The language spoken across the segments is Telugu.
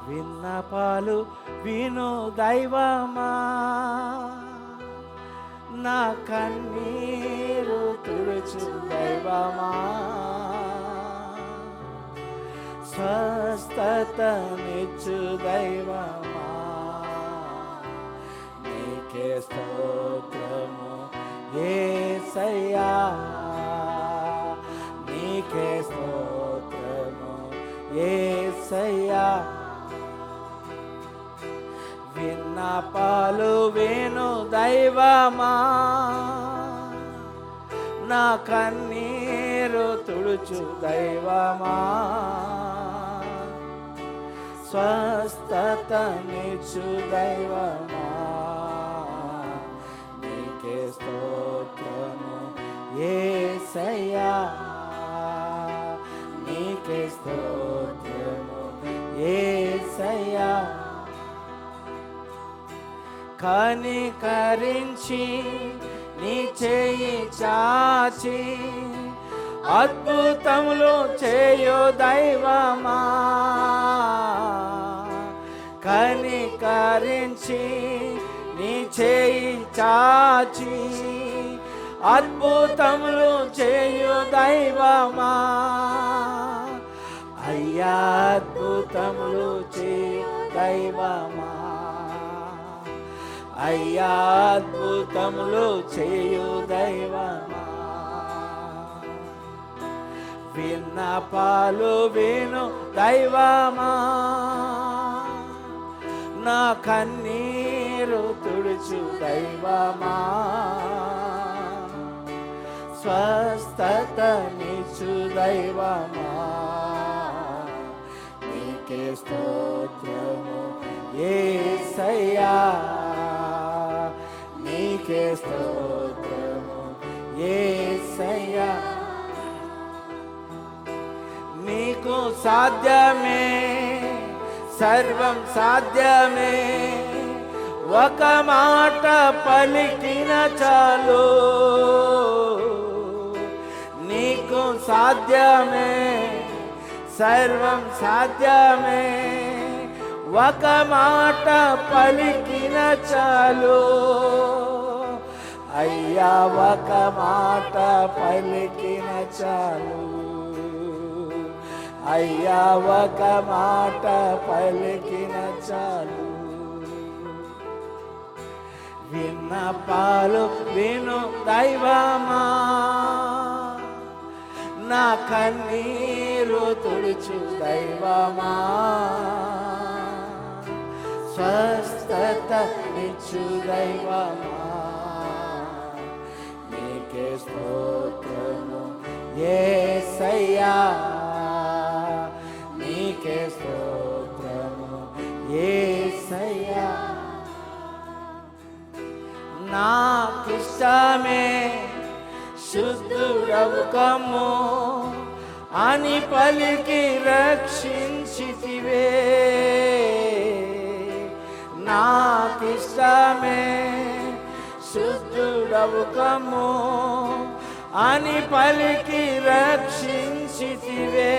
విన్నపాలు విను దైవమా, నా కన్నీరు తుడుచు దైవమా, స్వస్థతనిచ్చు దైవమా, నీకే స్తోత్రము యేసయ్యా, నీకే స్తోత్రము యేసయ్యా. విన్నపాలు విను దైవమా, నా కన్నీరు తుడుచు దైవమా, స్వస్థతనిచ్చు దైవమా, నీకే స్తోత్రము యేసయ్యా, నీకే స్తోత్రము యేసయ్యా. కనికరించి నీ చేయి చాచి అద్భుతములు చేయు దైవమా, కనికరించి నీ చేయి చాచి అద్భుతములు చేయు దైవమా, అయ్యా అద్భుతములు చేయు దైవమా, అయ్యా అద్భుతములు చేయు దైవమా. విన్నపాలు విను దైవమా, నా కన్నీరు తుడుచు దైవమా, స్వస్థతనిచ్చు దైవమా, నీకే స్తోత్రము యేసయ్యా, నీకే స్తోత్రము యేసయ్యా. నీకు సాధ్యమే, సర్వం సాధ్యమే, ఒక మాట పలికిన చాలు, నీకు సాధ్యమే, సర్వం సాధ్యమే, ఒక మాట పలికిన చాలు, అయ్యా ఒక మాట పలికిన చాలు, అయ్యా ఒక మాట పలికిన చాలు. విన్నపాలు విను దైవమా, నా కన్నీరు తుడుచు దైవమా, స్వస్థతనిచ్చు దైవమా, నీకే స్తోత్రము యేసయ్యా, నీకే స్తోత్రము యేసయ్యా. నాకిష్టమే శుద్ధుడవు కమ్ము అని పలికి రక్షించితివే, నాకిష్టమే శుద్ధుడవు కమ్ము అని పలికి రక్షించితివే,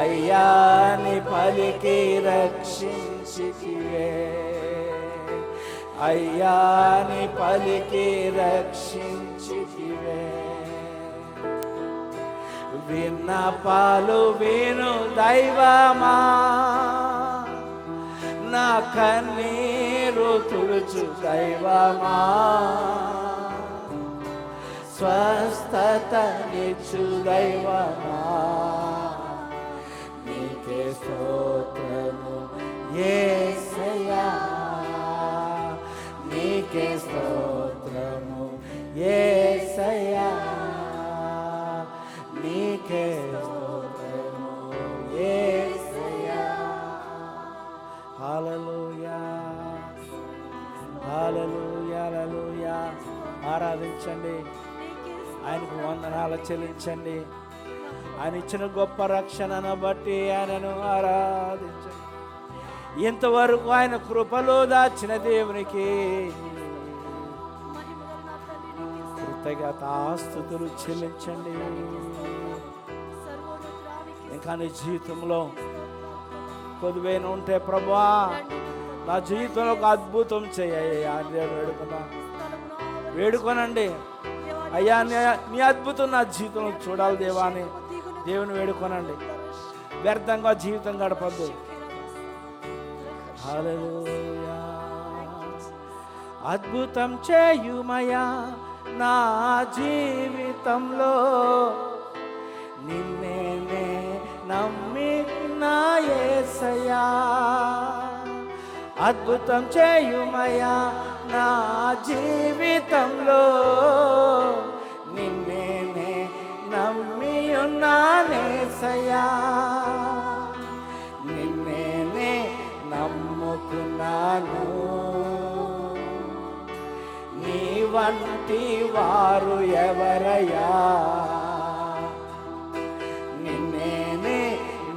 అయ్యా అని పలికి రక్షించితివే, అయ్యా అని పలికి రక్షించితివే. విన్నపాలు విను దైవమా, నా కన్నీరు తుడుచు దైవమా, స్వస్థతనిచ్చు దైవమా, నీకే స్తోత్రము యేసయ్యా, నీకే స్తోత్రము యేసయ్యా, నీకే స్తోత్రము యేసయ్యా. హల్లెలూయా, హల్లెలూయా, హల్లెలూయా. ఆరాధించండి, ఆయనకు వందనాలు చెల్లించండి. ఆయన ఇచ్చిన గొప్ప రక్షణను బట్టి ఆయనను ఆరాధించండి. ఇంతవరకు ఆయన కృపలో దాచిన దేవునికి కృతజ్ఞతాస్తుతులు చెల్లించండి. ఇంకా నీ జీవితంలో కొద్దివైనా ఉంటే ప్రభువా నా జీవితంలో ఒక అద్భుతం చేయ్యా అని వేడుకోనండి. అయ్యా నీ అద్భుతం నా జీవితంలో చూడాలి దేవా అని దేవుని వేడుకోనండి. వ్యర్థంగా జీవితం గడపద్దు. హల్లెలూయా. అద్భుతం చేయుమయా నా జీవితంలో, నిన్నే నమ్మిన యేసయ్యా. అద్భుతం చేయుమయా నా జీవితంలో, నిన్నే నమ్మి ఉన్నానేసయ్యా. నిన్నే నమ్ముకున్నాను, నీ వంటి వారు ఎవరయ్యా. నిన్నే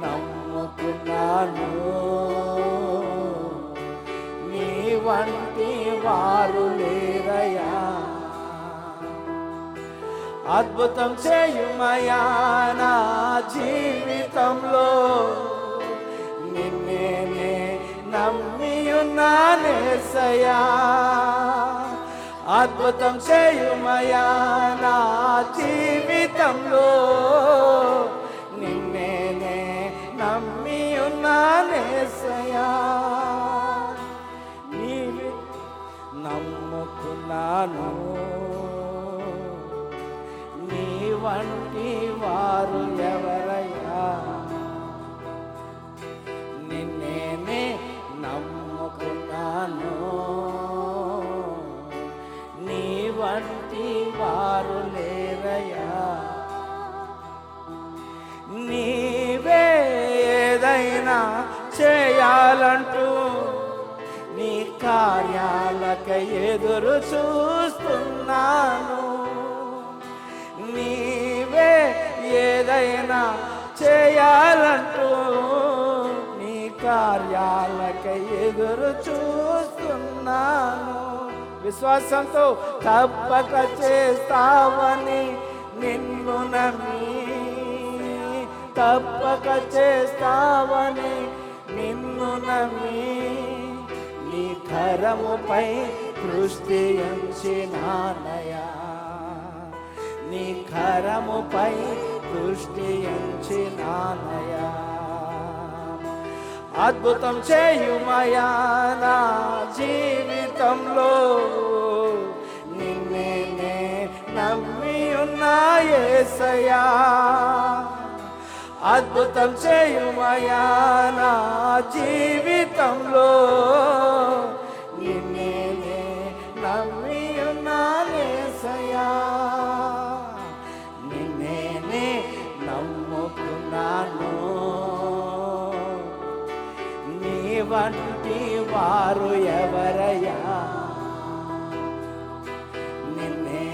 నమ్ముకున్నాను, నీ వంటి వారు లేరయ్యా. అద్భుతం చేయుమయా నా జీవితంలో, నిన్నే నమ్మి ఉన్నానేసయ్యా. అద్భుతం చేయుమయా నా జీవితంలో, నిన్నే నమ్మి ఉన్నానేసయ్యా. నీవి నమ్ముకున్నాను, నీ వంటి వారు ఎవరయ్యా. నిన్నే నమ్ముకున్నాను, నీ వంటి వారు లేరయ్యా. నీవే ఏదైనా చేయాలంటూ నీ కార్యాలకై ఎదురు చూస్తున్నాను. నీవే ఏదైనా చేయాలంటూ నీ కార్యాలకై ఎదురు చూస్తున్నాను. విశ్వాసంతో తప్పక చేస్తావని నిన్ను నమ్మి, తప్పక చేస్తావని నిన్ను నమ్మి, నీ కరముపై దృష్టి ఉంచినానయ్యా. నీ కరముపై దృష్టి ఉంచినానయ్యా. అద్భుతం చేయుమయా నా జీవితంలో, నిన్నే నమ్మి ఉన్నా యేసయ్యా. అద్భుతం చేయుమయా నా జీవితంలో, నిన్నే నమ్మి ఉన్నా యేసయ్యా. నిన్నే నమ్ముకున్నాను, నీ వంటి వారు ఎవరయ్యా. నిన్నే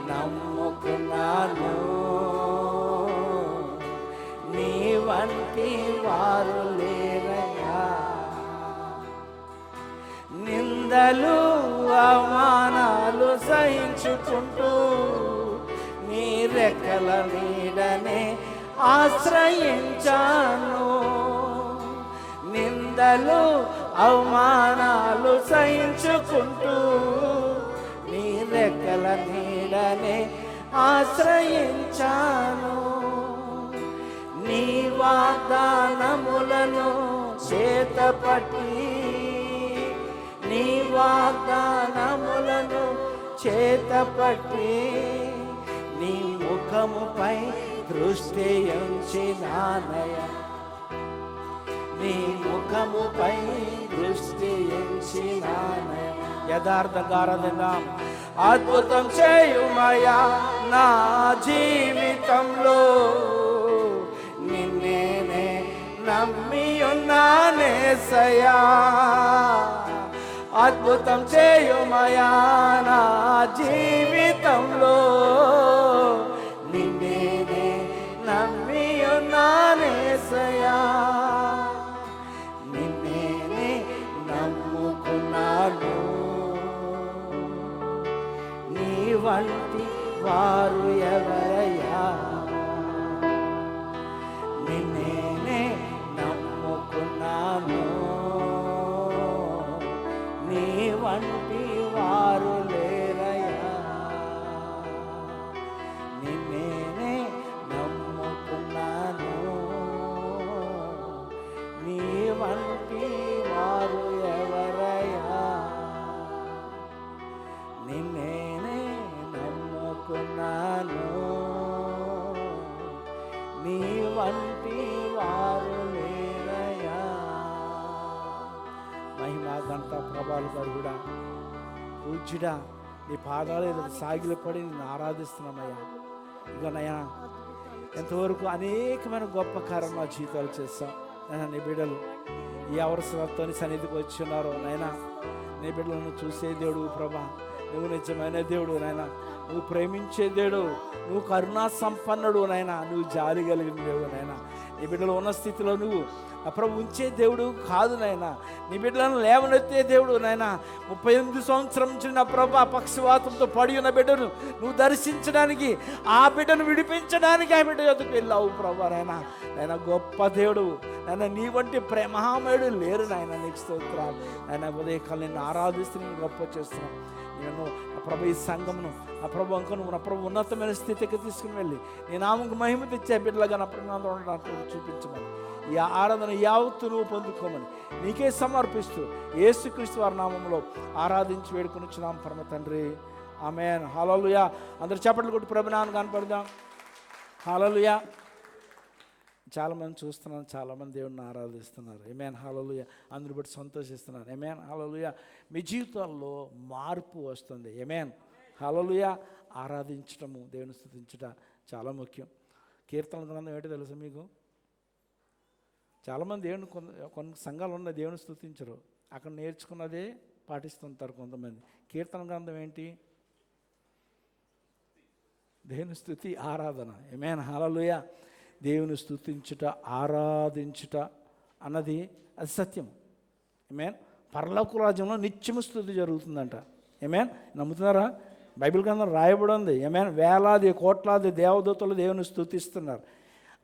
నమ్ముకున్నాను, నీ వంటి వారు లేరయ్యా. నిందలు అవమానాలు సహించుకుంటూ నీ రెక్కల నీడనే ఆశ్రయించాను. నిందలు అవమానాలు సహించుకుంటూ నీ రెక్కల నీడనే ఆశ్రయించాను. నీ వాగ్దానములను చేతపట్టి, నీ వాగ్దానములను చేతపట్టి, నీ ముఖముపై దృష్టి ఉంచినానయ్యా. నీ ముఖముపై దృష్టి ఉంచినానయ్యా. యథార్థంగా ఆరాధిద్దాం. అద్భుతం చేయుమయా నా జీవితంలో, నిన్నే నమ్మి ఉన్నానేసయ్యా. అద్భుతం చేయుమయా నా జీవితంలో, నిన్నే నమ్మి ఉన్నానేసయ్యా. నిన్నే నమ్ముకున్నాను, నీ వంటి వారు ఎవరయ్యా. నిన్నే నమ్ముకున్నాను, పాలు గారు కూడా పూజ్యుడా నీ పాదాలు ఎదుట సాగిలపడి నేను ఆరాధిస్తున్నామయ్యా. ఇకనయ్యా ఎంతవరకు అనేకమైన గొప్ప కార్యం మా జీవితాలు చేస్తాం నైనా. నీ బిడ్డలు ఈ అవసరంతో సన్నిధికి వచ్చి ఉన్నారో నైనా, నీ బిడ్డలను చూసే దేవుడు ప్రభా, నువ్వు నిజమైన దేవుడు నాయనా, నువ్వు ప్రేమించే దేవుడు, నువ్వు కరుణా సంపన్నుడు నాయనా, నువ్వు జాలి కలిగిన దేవుడు నాయనా. నీ బిడ్డలు ఉన్న స్థితిలో నువ్వు ప్రభు ఉంచే దేవుడు కాదు నాయనా, నీ బిడ్డలను లేవనెత్తే దేవుడు నాయనా. 38 సంవత్సరం నుంచి నా ప్రభా పక్షవాతంతో పడి ఉన్న బిడ్డను నువ్వు దర్శించడానికి, ఆ బిడ్డను విడిపించడానికి ఆ బిడ్డ యొద్దకు వెళ్ళావు ప్రభా నాయనా. నాయన గొప్ప దేవుడు నాయన, నీ వంటి ప్రేమమయుడు లేరు నాయన. నీకు స్తోత్రాలు నాయన. ఉదయకాలం నిన్ను ఆరాధిస్తూ నేను గొప్ప చేస్తున్నాను. నేను ఆ ప్రభు ఈ సంఘమును ఆ ప్రభు అంకను నా ప్రభు ఉన్నతమైన స్థితికి తీసుకుని వెళ్ళి నీ నామకు మహిమ తెచ్చే బిడ్డలుగా నా ప్రణాళిక ఉండడానికి చూపించమని, ఈ ఆరాధన యావత్తు నువ్వు పొందుకోమని నీకే సమర్పిస్తూ యేసుక్రీస్తు వారి నామంలో ఆరాధించి వేడుకొనిచ్చున్నాం పరమ తండ్రి. ఆమేన్. హల్లెలూయా. అందరూ చప్పట్లు కొట్టి ప్రభు నామమున కనపడదాం. హల్లెలూయా. చాలామంది చూస్తున్నాను, చాలామంది దేవుడిని ఆరాధిస్తున్నారు. ఆమేన్. హల్లెలూయా. అందరూ బట్టి సంతోషిస్తున్నారు. ఆమేన్. హల్లెలూయా. మీ జీవితాల్లో మార్పు వస్తుంది. ఆమేన్. హల్లెలూయా. ఆరాధించటము, దేవుని స్తుతించట చాలా ముఖ్యం. కీర్తనల గ్రంథం ఏంటో తెలుసా మీకు? చాలామంది దేవుని కొన్ని సంఘాలు ఉన్నాయి దేవుని స్తుతించరు, అక్కడ నేర్చుకున్నదే పాటిస్తుంటారు కొంతమంది. కీర్తన గ్రంథం ఏంటి? దేవుని స్తుతి, ఆరాధన. ఆమేన్. హల్లెలూయా. దేవుని స్తుతించుట, ఆరాధించుట అన్నది అది సత్యం. ఆమేన్. పరలోక రాజ్యంలో నిత్యము స్తుతి జరుగుతుందంట. ఆమేన్. నమ్ముతున్నారా? బైబిల్ గ్రంథం రాయబడి ఉంది. ఆమేన్. వేలాది కోట్లాది దేవదూతలు దేవుని స్తుతిస్తున్నారు.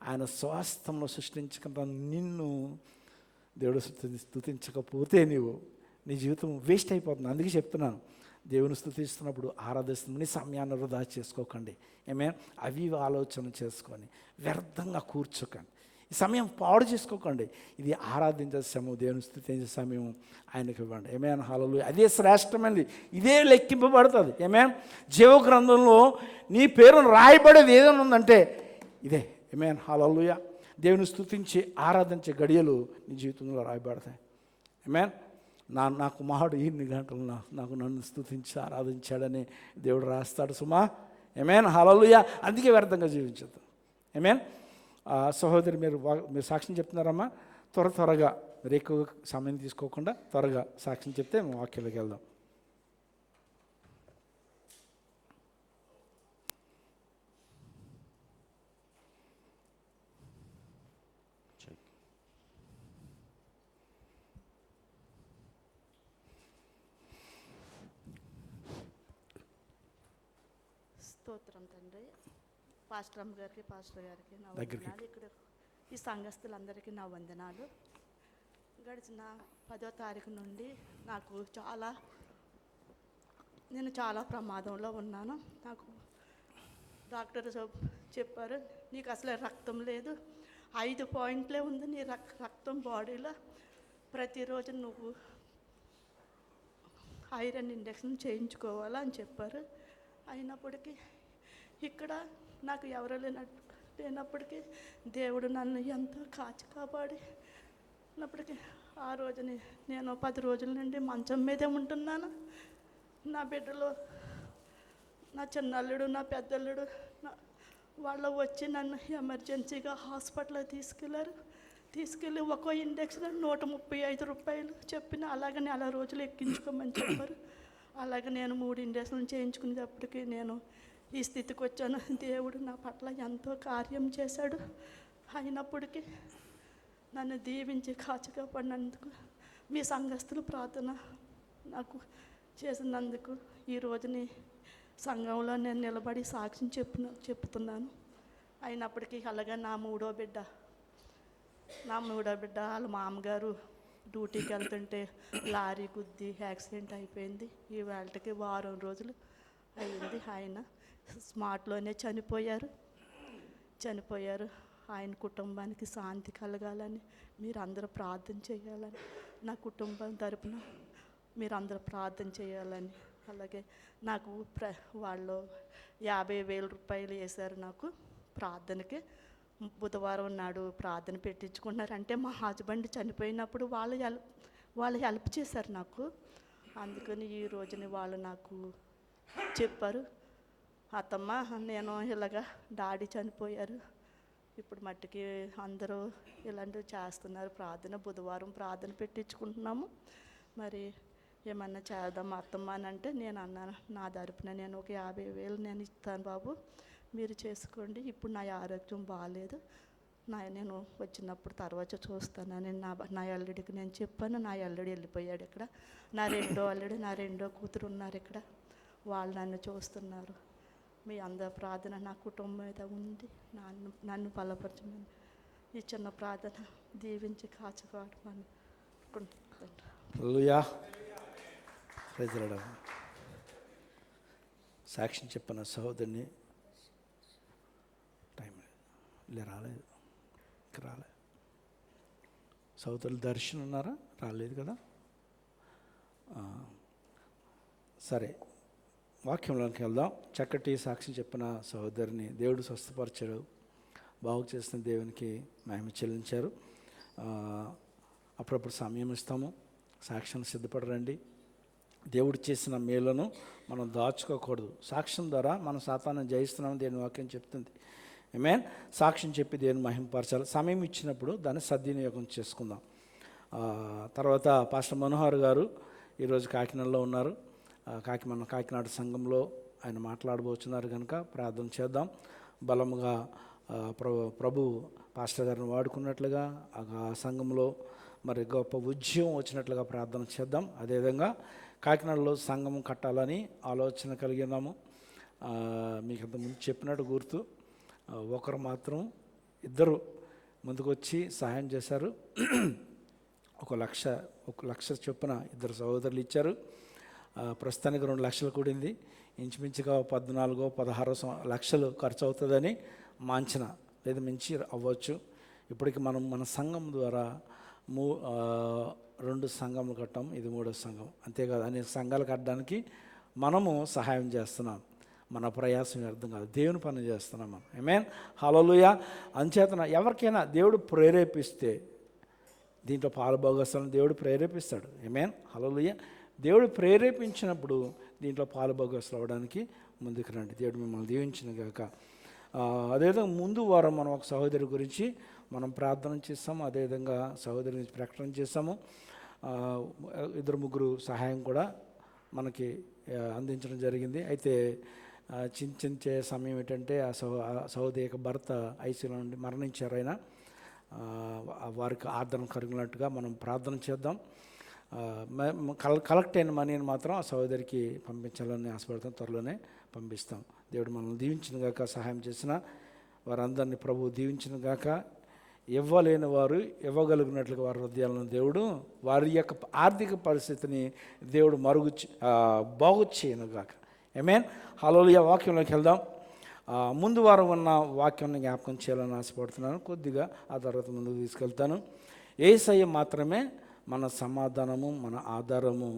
ఆయన స్వాస్థంలో సృష్టించుకుంటా నిన్ను దేవుడు స్తుతించకపోతే నీ జీవితం వేస్ట్ అయిపోతుంది. అందుకే చెప్తున్నాను, దేవుని స్తుతిస్తున్నప్పుడు ఆరాధిస్తున్న నీ సమయాన్ని వృధా చేసుకోకండి. ఆమేన్. అవి ఆలోచన చేసుకొని వ్యర్థంగా కూర్చోకండి. ఈ సమయం పాడు చేసుకోకండి. ఇది ఆరాధించే సమయం, దేవుని స్తుతించే సమయం ఆయనకు ఇవ్వండి. ఆమేన్. హల్లెలూయా. అదే శ్రేష్టమైనది, ఇదే లెక్కింపబడుతుంది. ఆమేన్. జీవ గ్రంథంలో నీ పేరును రాయబడేది ఏదైనా ఉందంటే ఇదే. ఆమేన్. హల్లెలూయా. దేవుని స్తుతించి ఆరాధించే గడియలు నీ జీవితంలో రాయబడతాయి. ఆమేన్. నా కుమారుడు ఇన్ని గంటలు నాకు నన్ను స్తుతించి ఆరాధించాడని దేవుడు రాస్తాడు సుమా. ఆమేన్. హల్లెలూయా. అందుకే వ్యర్థంగా జీవించద్దు. ఆమేన్. సహోదరి మీరు సాక్ష్యం చెప్తున్నారమ్మా, త్వరగా మీరు ఎక్కువ సమయం తీసుకోకుండా త్వరగా సాక్ష్యం చెప్తే మేము వాక్యాలకు వెళ్దాం. స్తోత్రం తండ్రి. పాస్టర్ గారికి నా వందనాలు. ఇక్కడ ఈ సంఘస్థులందరికీ నా వందనాలు. గడిచిన 10వ తారీఖు నుండి నేను చాలా ప్రమాదంలో ఉన్నాను. నాకు డాక్టర్ చెప్పారు, నీకు అసలు రక్తం లేదు, 5 పాయింట్లే ఉంది నీ రక్తం బాడీలో, ప్రతిరోజు నువ్వు ఐరన్ ఇంజెక్షన్ చేయించుకోవాలా అని చెప్పారు. అయినప్పటికీ ఇక్కడ నాకు ఎవరు లేనప్పటికీ దేవుడు నన్ను ఎంతో కాచి కాపాడినప్పటికీ ఆ రోజుని నేను 10 రోజుల నుండి మంచం మీదే ఉంటున్నాను. నా బిడ్డలు, నా చిన్నల్లుడు, నా పెద్దల్లుడు వాళ్ళు వచ్చి నన్ను ఎమర్జెన్సీగా హాస్పిటల్కి తీసుకెళ్ళి ఒక్కో ఇంజెక్షన్ 135 రూపాయలు చెప్పిన. అలాగే నెల రోజులు ఎక్కించుకోమని చెప్పారు. అలాగే నేను 3 ఇంజక్షన్లు చేయించుకునేటప్పటికీ నేను ఈ స్థితికి వచ్చాను. దేవుడు నా పట్ల ఎంతో కార్యం చేశాడు. అయినప్పటికీ నన్ను దీవించి కాచుగా పడినందుకు, మీ సంఘస్థులు ప్రార్థన నాకు చేసినందుకు ఈ రోజుని సంఘంలో నేను నిలబడి సాక్ష్యం చెప్తున్నాను. అయినప్పటికీ అలాగే నా మూడో బిడ్డ వాళ్ళ మామగారు డ్యూటీకి వెళ్తుంటే లారీ గుద్ది యాక్సిడెంట్ అయిపోయింది. ఈ వేళకి వారం రోజులు అయింది. ఆయన స్మార్ట్లోనే చనిపోయారు. ఆయన కుటుంబానికి శాంతి కలగాలని మీరందరూ ప్రార్థన చేయాలని, నా కుటుంబం తరపున మీరందరూ ప్రార్థన చేయాలని. అలాగే నాకు వాళ్ళు 50,000 రూపాయలు వేశారు నాకు ప్రార్థనకి. బుధవారం నాడు ప్రార్థన పెట్టించుకున్నారు. అంటే మా హస్బెండ్ చనిపోయినప్పుడు వాళ్ళు హెల్ప్ చేశారు నాకు. అందుకని ఈ రోజుని వాళ్ళు నాకు చెప్పారు, అత్తమ్మ నేను ఇలాగా డాడీ చనిపోయారు, ఇప్పుడు మట్టికి అందరూ ఇలాంటివి చేస్తున్నారు, ప్రార్థన బుధవారం ప్రార్థన పెట్టించుకుంటున్నాము, మరి ఏమన్నా చేద్దాం అత్తమ్మ అని అంటే నేను అన్నాను, నా తరపున నేను ఒక 50,000 నేను ఇస్తాను బాబు, మీరు చేసుకోండి, ఇప్పుడు నా ఆరోగ్యం బాగాలేదు, నేను వచ్చినప్పుడు తర్వాత చూస్తానని నా అల్లుడికి నేను చెప్పాను. నా అల్లుడు వెళ్ళిపోయాడు ఇక్కడ, నా రెండో అల్లుడు నా రెండో కూతురు ఉన్నారు ఇక్కడ, వాళ్ళు నన్ను చూస్తున్నారు. మీ అందరి ప్రార్థన నా కుటుంబం మీద ఉంది, నన్ను బలపరచమని ఈ చిన్న ప్రార్థన దీవించి కాచుకోవడం. హల్లెలూయా. Praise the Lord. సాక్ష్యం చెప్పిన సహోదరిని టైం రాలేదు, ఇంకా రాలేదు. సహోదరులు దర్శనం ఉన్నారా? రాలేదు కదా. సరే, వాక్యంలోకి వెళ్దాం. చక్కటి సాక్ష్యం చెప్పిన సహోదరిని దేవుడు స్వస్థపరిచాడు, బాగు చేసిన దేవునికి మహిమ చెల్లించారు. అప్పుడప్పుడు సమయం ఇస్తాము, సాక్ష్యం సిద్ధపడరండి. దేవుడు చేసిన మేలును మనం దాచుకోకూడదు. సాక్ష్యం ద్వారా మనం సాతాను జయిస్తున్నామని దేవుని వాక్యం చెప్తుంది. ఆమేన్. సాక్ష్యం చెప్పి దేవుని మహిమపరచాలి. సమయం ఇచ్చినప్పుడు దాన్ని సద్వినియోగం చేసుకుందాం. తర్వాత పాస్టర్ మనోహర్ గారు ఈరోజు కాకినాడలో ఉన్నారు. కాకినాడ సంఘంలో ఆయన మాట్లాడబోతున్నారు కనుక ప్రార్థన చేద్దాం. బలముగా ప్రభు పాస్టర్ గారిని వాడుకున్నట్లుగా ఆ సంఘంలో మరి గొప్ప ఉద్యమం వచ్చినట్లుగా ప్రార్థన చేద్దాం. అదేవిధంగా కాకినాడలో సంఘం కట్టాలని ఆలోచన కలిగి ఉన్నాము. మీకు అంతకుముందు చెప్పినట్టు గుర్తు, ఒకరు మాత్రం ఇద్దరు ముందుకొచ్చి సహాయం చేశారు. 1,00,000 చొప్పున ఇద్దరు సహోదరులు ఇచ్చారు. ప్రస్తుతానికి 2 లక్షలు కూడింది. ఇంచుమించుగా 14-16 లక్షలు ఖర్చు అవుతుందని మాంచన, లేదా మించి అవ్వచ్చు. ఇప్పటికి మనం మన సంఘం ద్వారా 2 సంఘములు కట్టాం, ఇది 3వ సంఘం. అంతేకాదు, అనేక సంఘాలు కట్టడానికి మనము సహాయం చేస్తున్నాం. మన ప్రయాసం వ్యర్థం కాదు, దేవుని పని చేస్తున్నాం మనం. ఆమేన్. హల్లెలూయా. అంచేతన ఎవరికైనా దేవుడు ప్రేరేపిస్తే దీంట్లో పాలుభాగస్తులను దేవుడు ప్రేరేపిస్తాడు. ఆమేన్. హల్లెలూయా. దేవుడు ప్రేరేపించినప్పుడు దీంట్లో పాలుభాగస్తులు అవ్వడానికి ముందుకు రండి. దేవుడు మిమ్మల్ని దీవించిన గాక. అదేవిధంగా ముందు వారం మనం ఒక సహోదరి గురించి మనం ప్రార్థన చేస్తాము, అదేవిధంగా సహోదరి గురించి ప్రకటన చేస్తాము. 2-3 సహాయం కూడా మనకి అందించడం జరిగింది. అయితే చింతించే సమయం ఏంటంటే ఆ సహోదరి యొక్క భర్త ఐసీయూలో నుండి మరణించారు. ఆయన వారికి ఆదరణ కలిగినట్టుగా మనం ప్రార్థన చేద్దాం. కలెక్ట్ అయిన మనీని మాత్రం ఆ సహోదరికి పంపించాలని ఆశపడతాం, త్వరలోనే పంపిస్తాం. దేవుడు మనల్ని దీవించిన గాక. సహాయం చేసిన వారందరినీ ప్రభువు దీవించిన గాక. ఇవ్వలేని వారు ఇవ్వగలిగినట్లుగా వారి హృదయాలను దేవుడు వారి యొక్క ఆర్థిక పరిస్థితిని దేవుడు బాగు చేయను గాక. ఆమేన్. హల్లెలూయా. వాక్యంలోకి వెళ్దాం. ముందు వారం ఉన్న వాక్యాన్ని జ్ఞాపకం చేయాలని ఆశపడుతున్నాను. కొద్దిగా ఆ తర్వాత ముందుకు తీసుకెళ్తాను. యేసయ్య మాత్రమే మన సమాధానము, మన ఆధారము.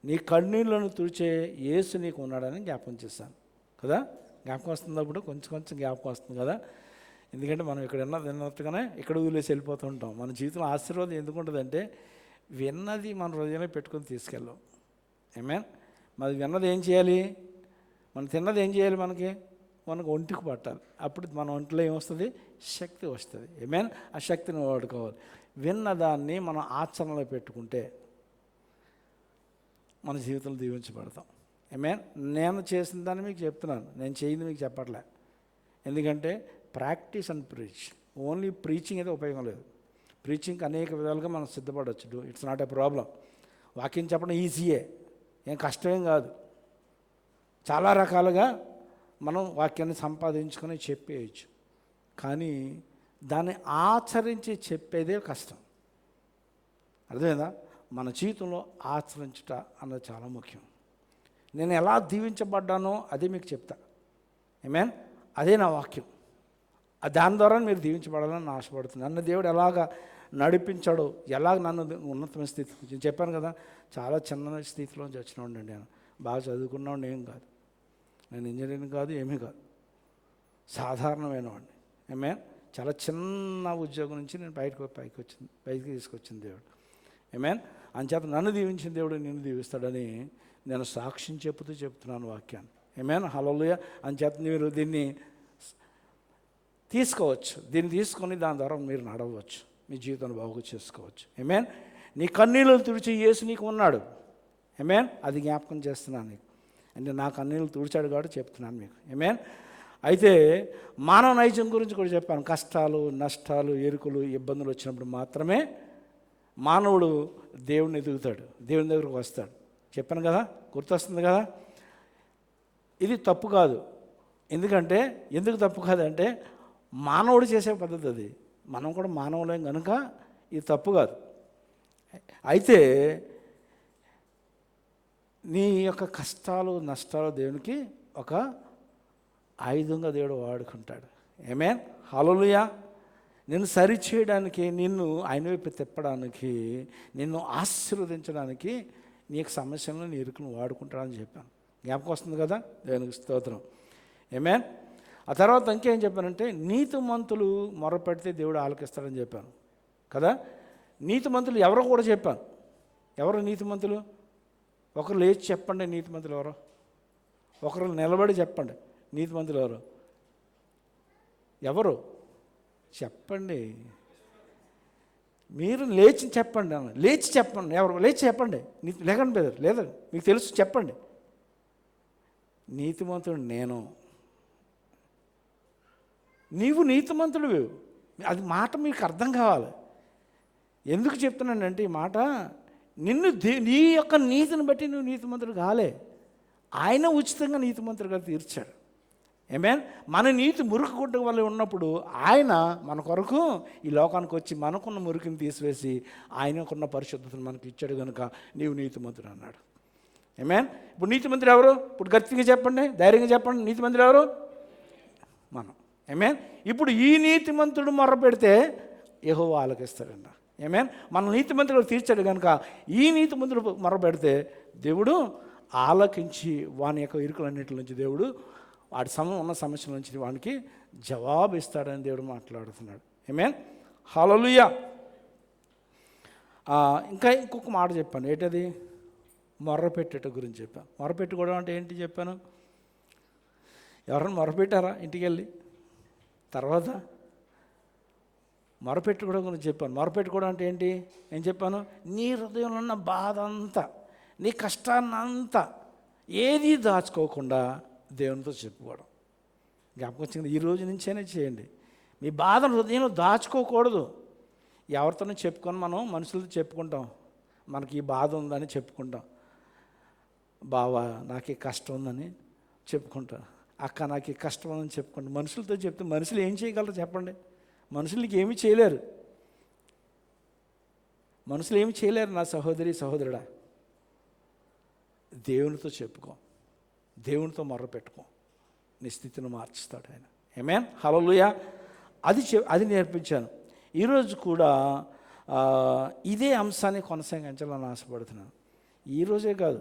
నీ కన్నీళ్లను తుడిచే యేసు నీకు ఉన్నాడని జ్ఞాపకం చేశాను కదా. జ్ఞాపకం వస్తుంది, అప్పుడు కొంచెం జ్ఞాపకం వస్తుంది కదా. ఎందుకంటే మనం ఇక్కడ విన్నట్టుగానే ఇక్కడ వదిలేసి వెళ్ళిపోతూ ఉంటాం. మన జీవితంలో ఆశీర్వాదం ఎందుకు ఉంటుందంటే విన్నది మన హృదయంలో పెట్టుకొని తీసుకెళ్ళాం. ఆమేన్. మరి విన్నది ఏం చేయాలి? మనం తిన్నది ఏం చేయాలి? మనకు ఒంటికి పట్టాలి. అప్పుడు మన ఒంట్లో ఏమొస్తుంది? శక్తి వస్తుంది. ఆమేన్. ఆ శక్తిని వాడుకోవాలి. విన్నదాన్ని మనం ఆచరణలో పెట్టుకుంటే మన జీవితంలో దీవించబడతాం. ఆమేన్. నేను చేసిన దాన్ని మీకు చెప్తున్నాను, నేను చేయింది మీకు చెప్పట్లే. ఎందుకంటే practice and preach. Only preaching అయితే ఉపయోగం లేదు. ప్రీచింగ్కి అనేక విధాలుగా మనం సిద్ధపడవచ్చు. It's not a problem. వాక్యం చెప్పడం ఈజీయే, ఏం కష్టమేం కాదు. చాలా రకాలుగా మనం వాక్యాన్ని సంపాదించుకొని చెప్పేయచ్చు. కానీ దాన్ని ఆచరించి చెప్పేదే కష్టం. అర్థమైందా? మన జీవితంలో ఆచరించుట అన్నది చాలా ముఖ్యం. నేను ఎలా దీవించబడ్డానో అదే మీకు చెప్తా. ఆమేన్. అదే నా వాక్యం. దాని ద్వారా మీరు దీవించబడాలని ఆశపడుతున్నాను. నన్ను దేవుడు ఎలాగ నడిపించాడో, ఎలాగ నన్ను ఉన్నతమైన స్థితి చెప్పాను కదా. చాలా చిన్న స్థితిలోంచి వచ్చినవాడిని నేను. బాగా చదువుకున్నవాడిని ఏం కాదు, నేను ఇంజనీరింగ్ కాదు, ఏమీ కాదు, సాధారణమైన వాడిని. ఆమేన్. చాలా చిన్న ఉద్యోగం నుంచి నేను పైకి తీసుకొచ్చింది దేవుడు. ఆమేన్. అంచేత నన్ను దీవించిన దేవుడు నిన్ను దీవిస్తాడని నేను సాక్ష్యం చెప్తున్నాను వాక్యాన్ని. ఆమేన్. హల్లెలూయా. అంచేత మీరు దీన్ని తీసుకోవచ్చు, దీన్ని తీసుకొని దాని ద్వారా మీరు నడవచ్చు, మీ జీవితాన్ని బాగు చేసుకోవచ్చు. ఆమేన్. నీ కన్నీళ్ళు తుడిచి యేసు నీకు ఉన్నాడు. ఆమేన్. అది జ్ఞాపకం చేస్తున్నాను నీకు, అంటే నా కన్నీళ్ళు తుడిచాడు కాబట్టి చెప్తున్నాను మీకు. ఆమేన్. అయితే మానవ నైజం గురించి కూడా చెప్పాను. కష్టాలు, నష్టాలు, ఎరుకులు, ఇబ్బందులు వచ్చినప్పుడు మాత్రమే మానవుడు దేవుడిని ఎదుగుతాడు, దేవుని దగ్గరకు వస్తాడు. చెప్పాను కదా, గుర్తొస్తుంది కదా. ఇది తప్పు కాదు. ఎందుకంటే ఎందుకు తప్పు కాదంటే మానవుడు చేసే పద్ధతి అది. మనం కూడా మానవులేం కనుక ఇది తప్పు కాదు. అయితే నీ యొక్క కష్టాలు, నష్టాలు దేవునికి ఒక ఆయుధంగా దేవుడు వాడుకుంటాడు. ఆమేన్. హల్లెలూయా. నిన్ను సరిచేయడానికి, నిన్ను ఆయన వైపు తిప్పడానికి, నిన్ను ఆశీర్వదించడానికి నీకు సమస్యలను, నీ ఇరుకును వాడుకుంటాడని చెప్పాను. జ్ఞాపకం వస్తుంది కదా, దేవునికి స్తోత్రం. ఆమేన్. ఆ తర్వాత ఇంకేం చెప్పానంటే నీతిమంతులు మొరపెడితే దేవుడు ఆలకిస్తాడని చెప్పాను కదా. నీతిమంతులు ఎవరో కూడా చెప్పాను. ఎవరు నీతిమంతులు? ఒకరు లేచి చెప్పండి నీతిమంతులు ఎవరో. ఒకరు నిలబడి చెప్పండి నీతిమంతులు ఎవరు. ఎవరు చెప్పండి. మీరు లేచి చెప్పండి అన్న. లేచి చెప్పండి. ఎవరు లేచి చెప్పండి. లేకండి బ్రదర్, లేదా మీకు తెలుసు చెప్పండి. నీతిమంతుడు నేను. నీవు నీతిమంతుడివి. అది మాట మీకు అర్థం కావాలి. ఎందుకు చెప్తున్నానంటే ఈ మాట, నిన్ను నీ యొక్క నీతిని బట్టి నువ్వు నీతిమంతుడు కాలే, ఆయన ఉచితంగా నీతిమంతుడిగా తీర్చాడు. ఆమేన్. మన నీతి మురికి గుడ్డ వల్ల ఉన్నప్పుడు ఆయన మన కొరకు ఈ లోకానికి వచ్చి మనకున్న మురికిని తీసివేసి ఆయనకున్న పరిశుద్ధతను మనకి ఇచ్చాడు కనుక నీవు నీతిమంతుడు అన్నాడు. ఆమేన్. ఇప్పుడు నీతిమంతుడు ఎవరు? ఇప్పుడు గట్టిగా చెప్పండి, ధైర్యంగా చెప్పండి. నీతిమంతుడు ఎవరు? మనం. ఆమేన్. ఇప్పుడు ఈ నీతిమంతుడు మొర్ర పెడితే యెహోవా ఆలకిస్తాడంట. ఆమేన్. మన నీతిమంతుడు తీర్చాడు కనుక ఈ నీతిమంతుడు మొర్ర పెడితే దేవుడు ఆలకించి వాని యొక్క ఇరుకులన్నిటి నుంచి దేవుడు వాడి ఉన్న సమస్యల నుంచి వానికి జవాబు ఇస్తాడని దేవుడు మాట్లాడుతున్నాడు. ఆమేన్. హల్లెలూయా. ఇంకా ఇంకొక మాట చెప్పాను. ఏంటది? మొర్రపెట్టేట గురించి చెప్పాను. మొర్రపెట్టుకోవడం అంటే ఏంటి చెప్పాను? ఎవరైనా మొర్రపెట్టారా ఇంటికి వెళ్ళి? తర్వాత మొరపెట్టుకోవడం గురించి చెప్పాను. మొరపెట్టుకోవడం అంటే ఏంటి? నేను చెప్పాను, నీ హృదయంలో ఉన్న బాధ అంతా, నీ కష్టాన్నంతా ఏది దాచుకోకుండా దేవునితో చెప్పుకోవడం. జ్ఞాపకం వచ్చింది. ఈ రోజు నుంచైనా చేయండి. మీ బాధను హృదయంలో దాచుకోకూడదు. ఎవరితోనూ చెప్పుకొని మనం మనుషులతో చెప్పుకుంటాం, మనకి ఈ బాధ ఉందని చెప్పుకుంటాం. బావా నాకు ఈ కష్టం ఉందని చెప్పుకుంటాం, అక్క నాకు ఈ కష్టం ఉందని చెప్పుకుంటాం. మనుషులతో చెప్తే మనుషులు ఏం చేయగలరు చెప్పండి? మనుషులకి ఏమీ చేయలేరు. మనుషులు ఏమి చేయలేరు నా సహోదరి సహోదరుడా. దేవునితో చెప్పుకో, దేవునితో మొర్రపెట్టుకో, నీ స్థితిని మార్చుతాడు ఆయన. ఆమేన్. హల్లెలూయా. అది నేర్పించాను. ఈరోజు కూడా ఇదే అంశాన్ని కొనసాగించాలని ఆశపడుతున్నాను. ఈరోజే కాదు,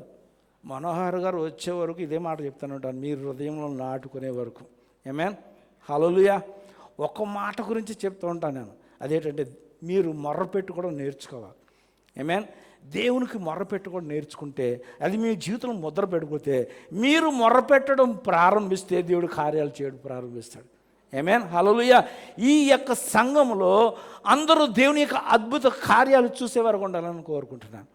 మనోహర్ గారు వచ్చే వరకు ఇదే మాట చెప్తాను ఉంటాను, మీరు హృదయంలో నాటుకునే వరకు. ఆమేన్. హల్లెలూయా. ఒక మాట గురించి చెప్తూ ఉంటాను నేను, అదేంటంటే మీరు మొర్రపెట్టుకోవడం నేర్చుకోవాలి. ఆమేన్. దేవునికి మొర్రపెట్టుకోవడం నేర్చుకుంటే, అది మీ జీవితంలో ముద్ర పెట్టుకుంటే, మీరు మొర్రపెట్టడం ప్రారంభిస్తే దేవుడు కార్యాలు చేయడం ప్రారంభిస్తాడు. ఆమేన్. హల్లెలూయా. ఈ యొక్క సంఘంలో అందరూ దేవుని యొక్క అద్భుత కార్యాలు చూసే వరకు ఉండాలని కోరుకుంటున్నాను.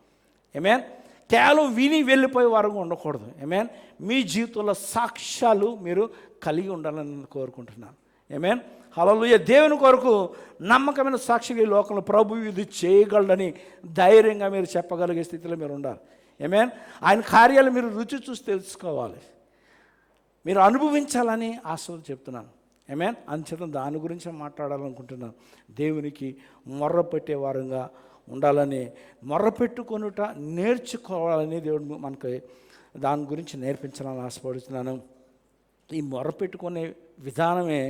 ఆమేన్. కేవలం విని వెళ్ళిపోయే వరకు ఉండకూడదు. ఆమేన్. మీ జీవితంలో సాక్ష్యాలు మీరు కలిగి ఉండాలని కోరుకుంటున్నాను. ఆమేన్. హల్లెలూయా. దేవుని కొరకు నమ్మకమైన సాక్షిగా ఈ లోకంలో ప్రభు ఇది చేయగలడని ధైర్యంగా మీరు చెప్పగలిగే స్థితిలో మీరు ఉండాలి. ఆమేన్. ఆయన కార్యాలు మీరు రుచి చూసి తెలుసుకోవాలి, మీరు అనుభవించాలని ఆశతో చెప్తున్నాను. ఆమేన్. అందుచేత దాని గురించి మాట్లాడాలనుకుంటున్నాను. దేవునికి మొర్రపెట్టే వారంగా ఉండాలని, మొర్రపెట్టుకొనుట నేర్చుకోవాలని దేవుడు మనకి దాని గురించి నేర్పించాలని ఆశపడుతున్నాను. ఈ మొర్రపెట్టుకునే విధానమే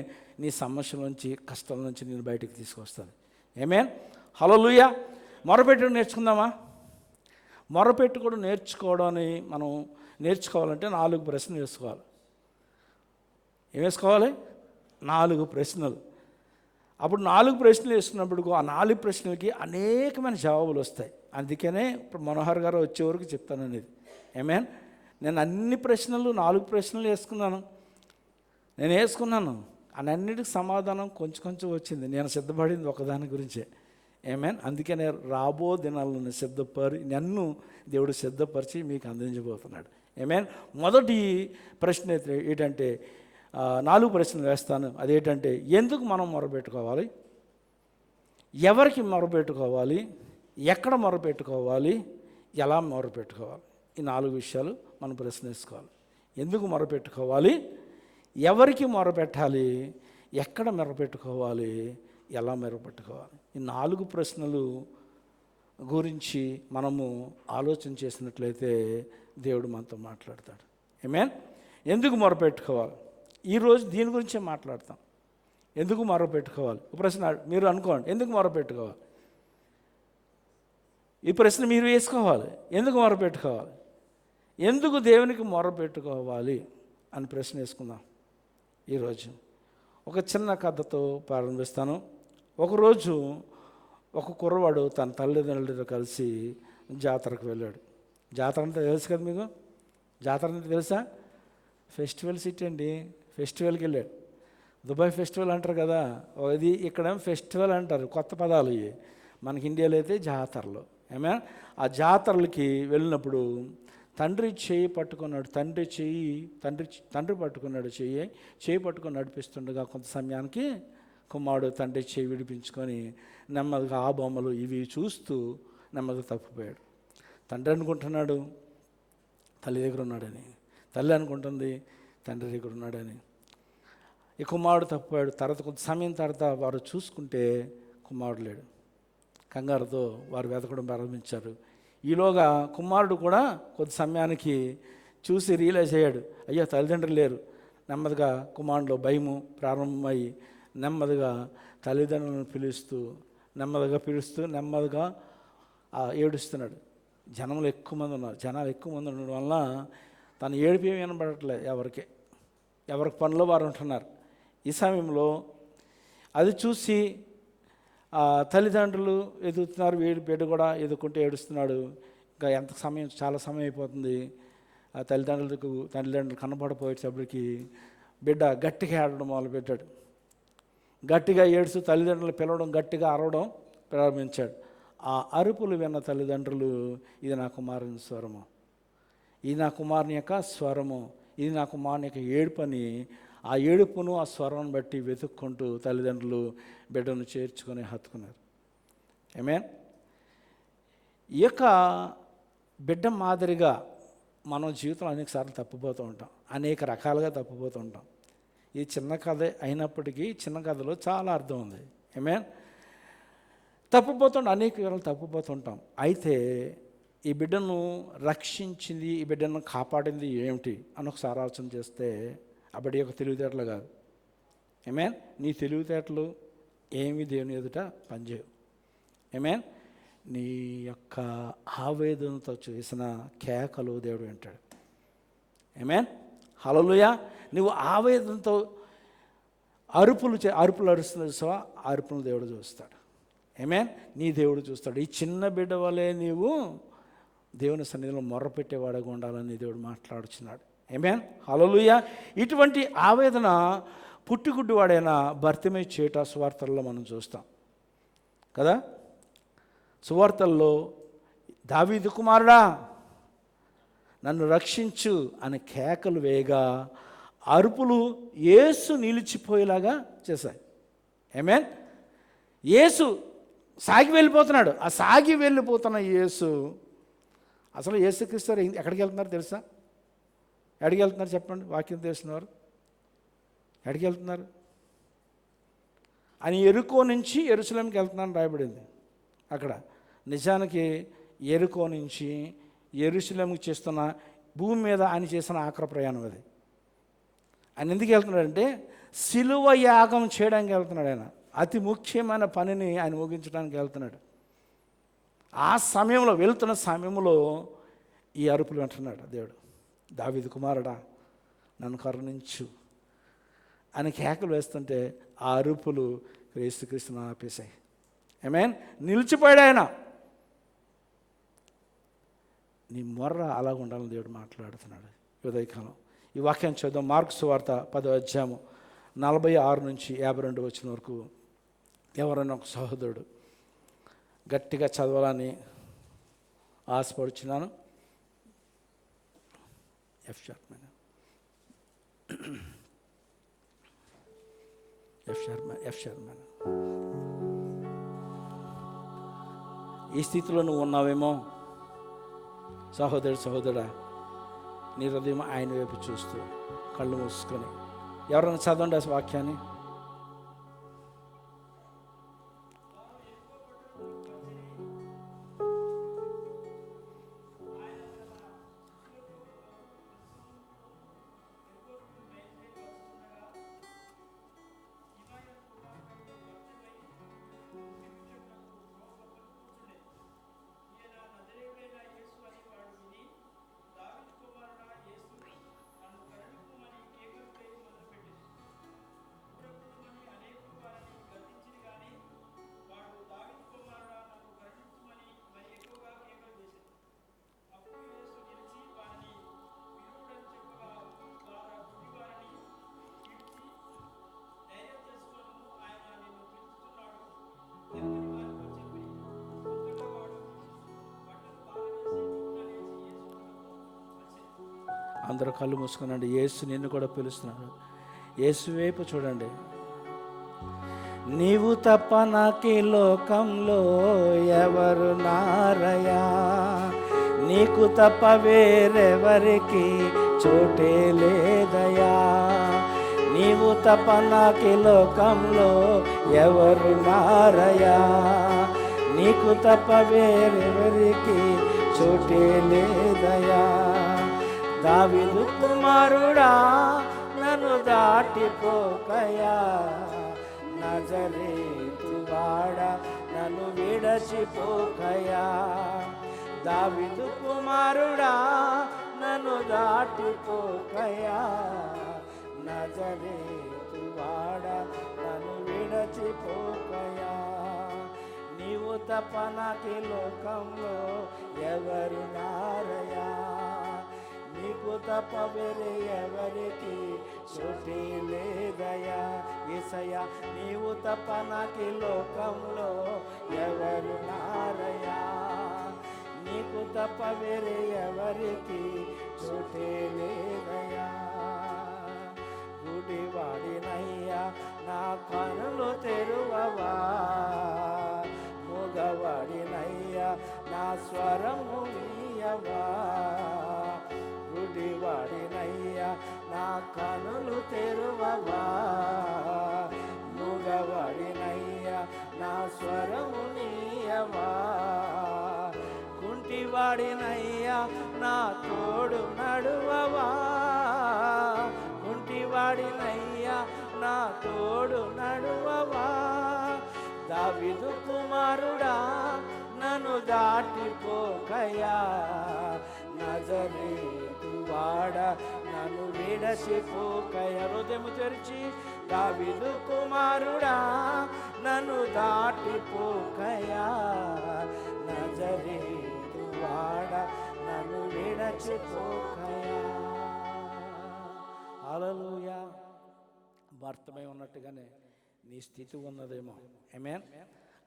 నీ సమస్యల నుంచి, కష్టాల నుంచి నేను బయటికి తీసుకొస్తాను. ఆమేన్. హల్లెలూయా. మొర్రపెట్టుకోవడం నేర్చుకుందామా? మొర్రపెట్టుకోవడం నేర్చుకోవడాన్ని మనం నేర్చుకోవాలంటే 4 ప్రశ్నలు వేసుకోవాలి. ఏం వేసుకోవాలి? 4 ప్రశ్నలు. అప్పుడు 4 ప్రశ్నలు వేసుకున్నప్పుడు ఆ 4 ప్రశ్నలకి అనేకమైన జవాబులు వస్తాయి. అందుకనే ఇప్పుడు మనోహర్ గారు వచ్చే వరకు చెప్తాను అనేది. ఆమేన్. నేను అన్ని ప్రశ్నలు 4 ప్రశ్నలు వేసుకున్నాను. అన్నిటికి సమాధానం కొంచెం కొంచెం వచ్చింది. నేను సిద్ధపడింది ఒకదాని గురించే. ఆమేన్. అందుకనే రాబో దినాలను నన్ను దేవుడు సిద్ధపరిచి మీకు అందించబోతున్నాడు. ఆమేన్. మొదటి ప్రశ్న ఏంటంటే 4 ప్రశ్నలు వేస్తాను. అదేంటంటే, ఎందుకు మనం మొరపెట్టుకోవాలి, ఎవరికి మొరపెట్టుకోవాలి, ఎక్కడ మొరపెట్టుకోవాలి, ఎలా మొరపెట్టుకోవాలి, ఈ 4 విషయాలు మనం ప్రశ్నించుకోవాలి. ఎందుకు మొరపెట్టుకోవాలి, ఎవరికి మొరపెట్టాలి, ఎక్కడ మొరపెట్టుకోవాలి, ఎలా మొరపెట్టుకోవాలి, ఈ 4 ప్రశ్నలు గురించి మనము ఆలోచన చేసినట్లయితే దేవుడు మనతో మాట్లాడతాడు. ఆమేన్. ఎందుకు మొరపెట్టుకోవాలి, ఈరోజు దీని గురించే మాట్లాడతాం. ఎందుకు మొరపెట్టుకోవాలి, ఒక ప్రశ్న మీరు అనుకోండి. ఎందుకు మొరపెట్టుకోవాలి, ఈ ప్రశ్న మీరు వేసుకోవాలి. ఎందుకు మొరపెట్టుకోవాలి, ఎందుకు దేవునికి మొరపెట్టుకోవాలి అని ప్రశ్న వేసుకుందాం. ఈరోజు ఒక చిన్న కథతో ప్రారంభిస్తాను. ఒకరోజు ఒక కుర్రవాడు తన తల్లిదండ్రులతో కలిసి జాతరకు వెళ్ళాడు. జాతర అంటే తెలుసు కదా మీకు, జాతర అంటే తెలుసా? ఫెస్టివల్ సిటీ అండి. ఫెస్టివల్కి వెళ్ళాడు. దుబాయ్ ఫెస్టివల్ అంటారు కదా, అది ఇక్కడ ఫెస్టివల్ అంటారు, కొత్త పదాలు ఇవి. మనకి ఇండియాలో అయితే జాతరలు. ఏమే ఆ జాతరలకి వెళ్ళినప్పుడు తండ్రి చేయి పట్టుకున్నాడు. తండ్రి పట్టుకున్నాడు చేయి పట్టుకొని నడిపిస్తుండగా కొంత సమయానికి కుమారుడు తండ్రి చేయి విడిపించుకొని నెమ్మదిగా ఆ బొమ్మలు ఇవి చూస్తూ నెమ్మదిగా తప్పిపోయాడు. తండ్రి అనుకుంటున్నాడు తల్లి దగ్గర ఉన్నాడని, తల్లి అనుకుంటుంది తండ్రి దగ్గర ఉన్నాడని. ఈ కుమారుడు తప్పిపోయాడు. తర్వాత కొంత సమయం తర్వాత వారు చూసుకుంటే కుమారుడు లేడు. కంగారుతో వారు వెతకడం ప్రారంభించారు. ఈలోగా కుమారుడు కూడా కొంత సమయానికి చూసి రియలైజ్ అయ్యాడు, అయ్యో తల్లిదండ్రులు లేరు. నెమ్మదిగా కుమారుడులో భయము ప్రారంభమై నెమ్మదిగా తల్లిదండ్రులను పిలుస్తూ నెమ్మదిగా ఏడుస్తున్నాడు. జనాలు ఎక్కువ మంది ఉండడం వల్ల తను ఏడుపు ఏమి వినబడట్లేదు. ఎవరికి పనిలో వారు ఉంటున్నారు. ఈ సమయంలో అది చూసి తల్లిదండ్రులు ఎదుగుతున్నారు, బిడ్డ కూడా ఎదుర్కొంటూ ఏడుస్తున్నాడు. ఇంకా చాలా సమయం అయిపోతుంది. తల్లిదండ్రులు కనబడపోయేటప్పటికి బిడ్డ గట్టిగా ఏడవడం మొదలుపెట్టాడు. గట్టిగా ఏడుస్తూ తల్లిదండ్రులు పిలవడం, గట్టిగా అరవడం ప్రారంభించాడు. ఆ అరుపులు విన్న తల్లిదండ్రులు, ఇది నా కుమారుని స్వరము, ఇది నా కుమారుని యొక్క స్వరము, ఇది నా కుమారుని యొక్క ఏడుపని, ఆ ఏడుపును ఆ స్వరం బట్టి వెతుక్కుంటూ తల్లిదండ్రులు బిడ్డను చేర్చుకొని హత్తుకున్నారు. ఆమేన్. ఈ యొక్క బిడ్డ మాదిరిగా మనం జీవితంలో అనేకసార్లు తప్పిపోతూ ఉంటాం, అనేక రకాలుగా తప్పిపోతూ ఉంటాం. ఇది చిన్న కథ అయినప్పటికీ చిన్న కథలో చాలా అర్థం ఉంది. ఆమేన్. అనేక విధాలు తప్పిపోతుంటాం. అయితే ఈ బిడ్డను రక్షించింది, ఈ బిడ్డను కాపాడింది ఏమిటి అని ఒకసారి ఆలోచన చేస్తే ఆ బిడ్డ యొక్క తెలివితేటలు కాదు. ఆమేన్. నీ తెలివితేటలు ఏమి దేవుని ఎదుట పనిచేయవు. ఆమేన్. నీ యొక్క ఆవేదనతో చేసిన కేకలు దేవుడు వింటాడు. ఆమేన్. హల్లెలూయా. నువ్వు ఆవేదనతో అరుపులు అరుస్తున్నా అరుపును దేవుడు చూస్తాడు. ఆమేన్. నీ దేవుడు చూస్తాడు. ఈ చిన్న బిడ్డ వలె నీవు దేవుని సన్నిధిలో మొర్రపెట్టేవాడుగా ఉండాలని దేవుడు మాట్లాడుచున్నాడు. ఆమేన్. హల్లెలూయా. ఇటువంటి ఆవేదన పుట్టిగుడ్డివాడైన భర్తిమై చేట సువార్తల్లో మనం చూస్తాం కదా. సువార్తల్లో దావీదు కుమారుడా నన్ను రక్షించు అని కేకలు వేయగా అరుపులు యేసు నిలిచిపోయేలాగా చేశాయి. ఆమేన్. యేసు సాగి వెళ్ళిపోతున్నాడు. ఆ సాగి వెళ్ళిపోతున్న యేసు, అసలు యేసుక్రీస్తు ఎక్కడికి వెళ్తున్నారు తెలుసా? ఎక్కడికి వెళ్తున్నారు చెప్పండి, వాక్యం తెలిసినవారు. ఎక్కడికి వెళ్తున్నారు? ఆయన ఎరుకో నుంచి యెరూషలేముకి వెళ్తున్నాను రాయబడింది అక్కడ. నిజానికి ఎరుకో నుంచి యెరూషలేముకి చేస్తున్న భూమి మీద ఆయన చేసిన ఆఖరి ప్రయాణం అది. ఆయన ఎందుకు వెళ్తున్నాడంటే సిలువ యాగం చేయడానికి వెళ్తున్నాడు. ఆయన అతి ముఖ్యమైన పనిని ఆయన ముగించడానికి వెళ్తున్నాడు. ఆ సమయంలో వెళ్తున్న సమయంలో ఈ అరుపులు వింటున్నాడు దేవుడు. దావీదు కుమారుడా నన్ను కరుణించు అని కేకలు వేస్తుంటే ఆ అరుపులు క్రీస్తు ఆపేసాయి. ఆమేన్. నిలిచిపోయాడు ఆయన. నీ మొర్ర అలాగ ఉండాలని దేవుడు మాట్లాడుతున్నాడు ఉదయకాలం. ఈ వాక్యాన్ని చదువు. మార్కు సువార్త 10వ అధ్యాయము 46 నుంచి 52 వచ్చిన వరకు. ఎవరైనా ఒక సహోదరుడు గట్టిగా చదవాలని ఆశపడుచున్నాను. F Sherman. ఈ స్థితిలో నువ్వు ఉన్నావేమో సహోదరుడా, నీ హృదయం ఆయన వైపు చూస్తూ కళ్ళు మూసుకొని ఎవరైనా చదవండి ఆ వాక్యాన్ని. అందరూ కళ్ళు మూసుకున్నాడు. యేసు నిన్ను కూడా పిలుస్తున్నాడు. యేసు వైపు చూడండి. నీవు తప్ప నాకీ లోకంలో ఎవరు నారయా, నీకు తప్ప వేరెవరికి చోటే లేదయా. నీవు తప్ప నాకీ లోకంలో ఎవరు నారయా, నీకు తప్ప వేరెవరికి చోటే లేదయా. దావీదు కుమారుడా నన్ను దాటిపోకయా, నజరేతు వాడా నన్ను విడచిపోకయా. దావీదు కుమారుడా నన్ను దాటిపోకయా, నజరేతు వాడా నన్ను విడచిపోకయా. నీవు తప్ప నాకీ లోకంలో ఎవరు నారయా, నీకు తప్ప వేరే ఎవరికి చోటే లేదయా. యేసయ్యా నీవు తప్ప నాకీ లోకంలో ఎవరు నారయా, నీకు తప్ప వేరే ఎవరికి చోటే లేదయా. గుడివాడినయ్యా నా కనులు తెరువవా, మూగవాడినయ్యా నా స్వరము నీయవా. గుడివాడినయ్యా నా కనులు తెరువవా, మూగవాడినయ్యా నా స్వరము నీయవా. కుంటివాడినయ్యా నా తోడు నడువవా, కుంటివాడినయ్యా నా తోడు నడువవా. దావీదు కుమారుడా నన్ను దాటిపోకయా, నజరేతు వాడా నన్ను విడచిపోకయా. హృదయము తెరిచి దావీదు కుమారుడా నన్ను దాటిపోకయా, నజరేతు వాడా నన్ను విడచిపోకయా. హల్లెలూయా. భర్తమై ఉన్నట్టుగానే నీ స్థితి ఉన్నదేమో. ఆమేన్.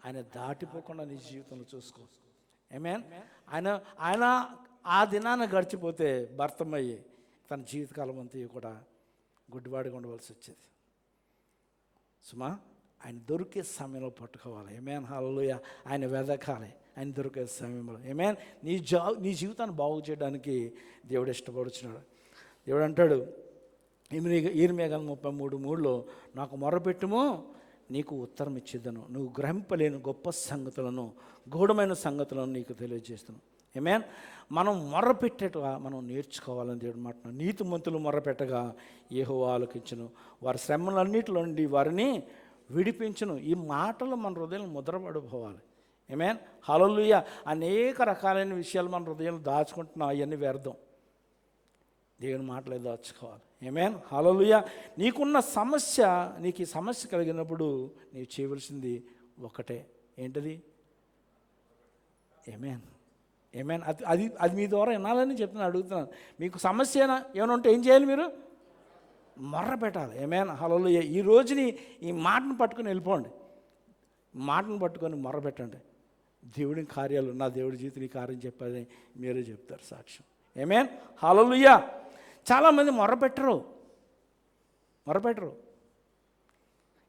ఆయన దాటిపోకుండా నీ జీవితంలో చూసుకో. ఆమేన్. ఆయన ఆ దినాన్ని గడిచిపోతే భర్తమయ్యి తన జీవితకాలం అంతా కూడా గుడ్డివాడిగా ఉండవలసి వచ్చేది. సుమా ఆయన దొరికే సమయంలో పట్టుకోవాలి. ఆమేన్. హల్లెలూయా. ఆయన వెదకాలి ఆయన దొరికే సమయంలో. ఆమేన్. నీ జీవితాన్ని బాగు చేయడానికి దేవుడు ఇష్టపడుచున్నాడు. దేవుడు అంటాడు ఇర్మియా 33:3 నాకు మొరపెట్టుము నీకు ఉత్తరం ఇచ్చేదను, నువ్వు గ్రహింపలేని గొప్ప సంగతులను గూఢమైన సంగతులను నీకు తెలియజేస్తాను. ఆమేన్. మనం మొర్రపెట్టేట్టుగా మనం నేర్చుకోవాలని దేవుడు మాట. నీతిమంతులు మొర్రపెట్టగా యెహోవా ఆలకించును, వారి శ్రమలన్నిటిలో నుండి వారిని విడిపించును. ఈ మాటలు మన హృదయంలో ముద్రపడిపోవాలి. ఆమేన్. హల్లెలూయా. అనేక రకాలైన విషయాలు మన హృదయంలో దాచుకుంటున్నాం, అవన్నీ వ్యర్థం. దేవుని మాటలే దాచుకోవాలి. ఆమేన్, హల్లెలూయా. నీకున్న సమస్య, నీకు ఈ సమస్య కలిగినప్పుడు నీవు చేయవలసింది ఒకటే, ఏంటది? ఆమేన్, ఆమేన్. అది అది మీ ద్వారా వినాలని చెప్తున్నాను, అడుగుతున్నాను. మీకు సమస్య ఏమైనా ఉంటే ఏం చేయాలి? మీరు మొర్ర పెట్టాలి. ఆమేన్, హల్లెలూయా. ఈ రోజుని ఈ మాటను పట్టుకొని వెళ్ళిపోండి. మాటను పట్టుకొని మొర్ర పెట్టండి. దేవుడి కార్యాలు, నా దేవుడి జీవితం ఈ కార్యం చెప్పాలని మీరే చెప్తారు సాక్ష్యం. ఆమేన్, హల్లెలూయా. చాలామంది మొర్రపెట్టరు.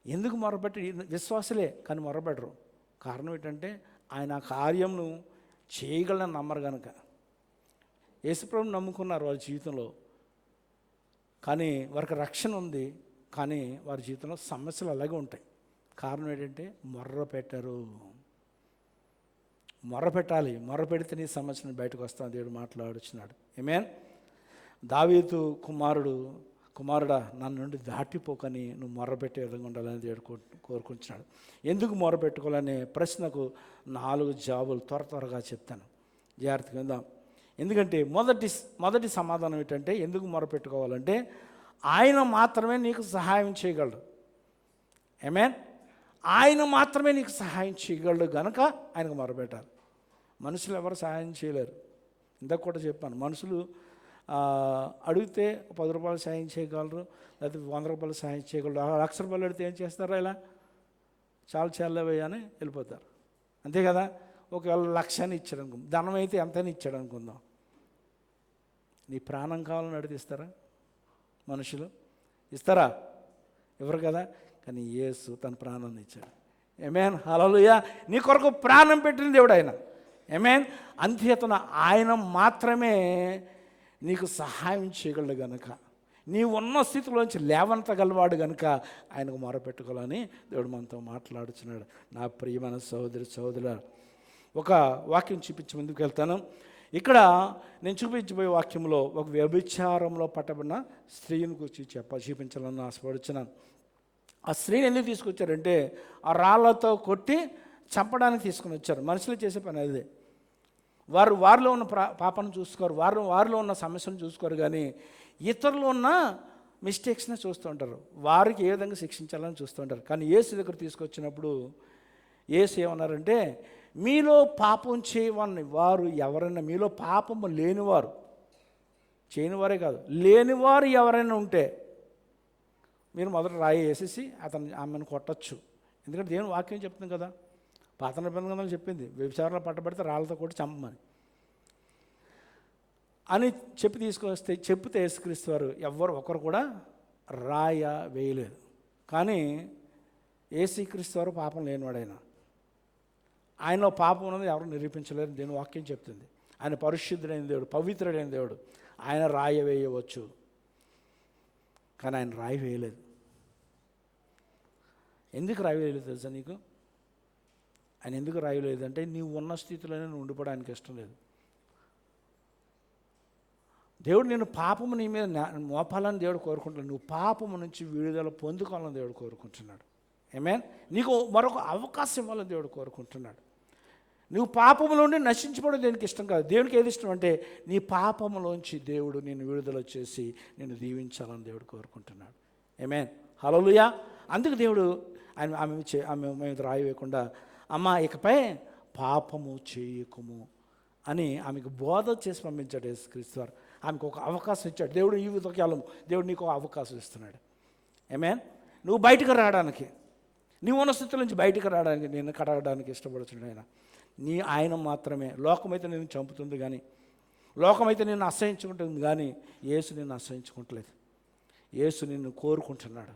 ఎందుకు మొర్రపెట్టరు? విశ్వాసులే కానీ మొర్రపెట్టరు. కారణం ఏంటంటే ఆయన ఆ కార్యంను చేయగలని నమ్మరు కనుక. యేసుప్రభుని నమ్ముకున్నారు వారి జీవితంలో, కానీ వారికి రక్షణ ఉంది, కానీ వారి జీవితంలో సమస్యలు అలాగే ఉంటాయి. కారణం ఏంటంటే మొర్రపెట్టరు. మొర్రపెట్టాలి. మొర్రపెడితే నీ సమస్యను బయటకు వస్తాను దేవుడు మాట్లాడుచున్నాడు. ఆమేన్. దావీదు కుమారుడా నన్ను నుండి దాటిపోకని నువ్వు మొర్రపెట్టే విధంగా ఉండాలని దేవుడు కోరుకుంటున్నాడు. ఎందుకు మొర్రపెట్టుకోవాలనే ప్రశ్నకు 4 జవాబులు త్వరగా చెప్తాను, జాగ్రత్తగా విందాం. ఎందుకంటే మొదటి సమాధానం ఏంటంటే, ఎందుకు మొర్రపెట్టుకోవాలంటే ఆయన మాత్రమే నీకు సహాయం చేయగలడు. ఆమేన్. ఆయన మాత్రమే నీకు సహాయం చేయగలడు కనుక ఆయనకు మొరపెట్టాలి. మనుషులు ఎవరు సహాయం చేయలేరు. ఇందాక కూడా చెప్పాను, మనుషులు అడిగితే 10 రూపాయలు సహాయం చేయగలరు, లేకపోతే 100 రూపాయలు సహాయం చేయగలరు. 1,00,000 రూపాయలు అడిగితే ఏం చేస్తారా? ఇలా చాలా చెల్లవయ్యా అని వెళ్ళిపోతారు, అంతే కదా. ఒకవేళ 1,00,000 ఇచ్చాడు అనుకుందాం, ధనం అయితే ఎంతని ఇచ్చాడు అనుకుందాం, నీ ప్రాణం కావాలని అడిగితే ఇస్తారా? మనుషులు ఇస్తారా? ఎవరు కదా. కానీ యేసు తన ప్రాణాన్ని ఇచ్చాడు. ఆమేన్, హల్లెలూయా. నీ కొరకు ప్రాణం పెట్టిన దేవుడు ఆయన. ఆమేన్. అంత్యతన ఆయన మాత్రమే నీకు సహాయం చేయగలడు గనుక, నీవు ఉన్న స్థితిలోంచి లేవనెత్తగలవాడు కనుక ఆయనకు మొరపెట్టుకోవాలని దేవుడు మనతో మాట్లాడుతున్నాడు. నా ప్రియమైన సహోదరుల, ఒక వాక్యం చూపించి ముందుకు వెళ్తాను. ఇక్కడ నేను చూపించబోయే వాక్యంలో ఒక వ్యభిచారంలో పట్టబడిన స్త్రీని గురించి చూపించాలని ఆశపడుచున్నాను. ఆ స్త్రీని ఎందుకు తీసుకొచ్చారంటే ఆ రాళ్లతో కొట్టి చంపడానికి తీసుకుని వచ్చారు. మనుషులు చేసే పని అదే. వారిలో ఉన్న పాపను చూసుకోరు, వారిలో ఉన్న సమస్యను చూసుకోరు, కానీ ఇతరులు ఉన్న మిస్టేక్స్ని చూస్తూ ఉంటారు. వారికి ఏ విధంగా శిక్షించాలని చూస్తూ ఉంటారు. కానీ యేసు దగ్గర తీసుకొచ్చినప్పుడు యేసు ఏమన్నారంటే, మీలో పాపం చేయవని వారు ఎవరైనా, మీలో పాపము లేనివారు, చేయనివారే కాదు లేనివారు ఎవరైనా ఉంటే మీరు మొదట రాయి వేసేసి ఆమెను కొట్టచ్చు. ఎందుకంటే దేవుని వాక్యం చెప్తుంది కదా, పాత నిబంధనలు చెప్పింది, వ్యభిచారంలో పట్టబడితే రాళ్ళతో కొట్టి చంపమని అని చెప్తే యేసుక్రీస్తు వారు ఒకరు కూడా రాయ వేయలేదు. కానీ యేసుక్రీస్తు వారు పాపం లేనివాడైనా, ఆయనలో పాపం ఉన్నది ఎవరు నిరూపించలేరు. దేవుని వాక్యం చెప్తుంది. ఆయన పరిశుద్ధుడైన దేవుడు, పవిత్రుడైన దేవుడు. ఆయన రాయి వేయవచ్చు, కానీ ఆయన రాయి వేయలేదు. ఎందుకు రాయి వేయలేదు తెలుసా నీకు? ఆయన ఎందుకు రాయి లేదంటే, నీవు ఉన్న స్థితిలోనే నువ్వు ఉండిపోవడానికి ఇష్టం లేదు. దేవుడు నేను పాపము నీ మీద మోపాలని దేవుడు కోరుకుంటున్నాడు. నువ్వు పాపము నుంచి విడుదల పొందుకోవాలని దేవుడు కోరుకుంటున్నాడు. ఆమేన్. నీకు మరొక అవకాశం ఇవ్వాలని దేవుడు కోరుకుంటున్నాడు. నువ్వు పాపములోండి నశించిపోవడం దేవునికి ఇష్టం కాదు. దేవునికి ఏది ఇష్టం అంటే నీ పాపములోంచి దేవుడు నిన్ను విడుదల చేసి నిన్ను దీవించాలని దేవుడు కోరుకుంటున్నాడు. ఆమేన్, హల్లెలూయా. అందుకు దేవుడు ఆమె మీద రాయి వేయకుండా, అమ్మ ఇకపై పాపము చేయకుము అని ఆమెకు బోధ చేసి పంపించాడు యేసుక్రీస్తు వారు. ఆమెకు ఒక అవకాశం ఇచ్చాడు దేవుడు. ఈ ఉదయకాలం దేవుడు నీకు అవకాశం ఇస్తున్నాడు. ఆమేన్. నువ్వు బయటకు రావడానికి, నీ ఉన్న స్థితి నుంచి బయటకు రావడానికి, నేను కడగడానికి ఇష్టపడుతున్నాడు ఆయన మాత్రమే. లోకమైతే నేను చంపుతుంది, కానీ లోకమైతే నిన్ను అసహించుకుంటుంది, కానీ యేసు నిన్ను అసహించుకుంటలేదు. యేసు నిన్ను కోరుకుంటున్నాడు.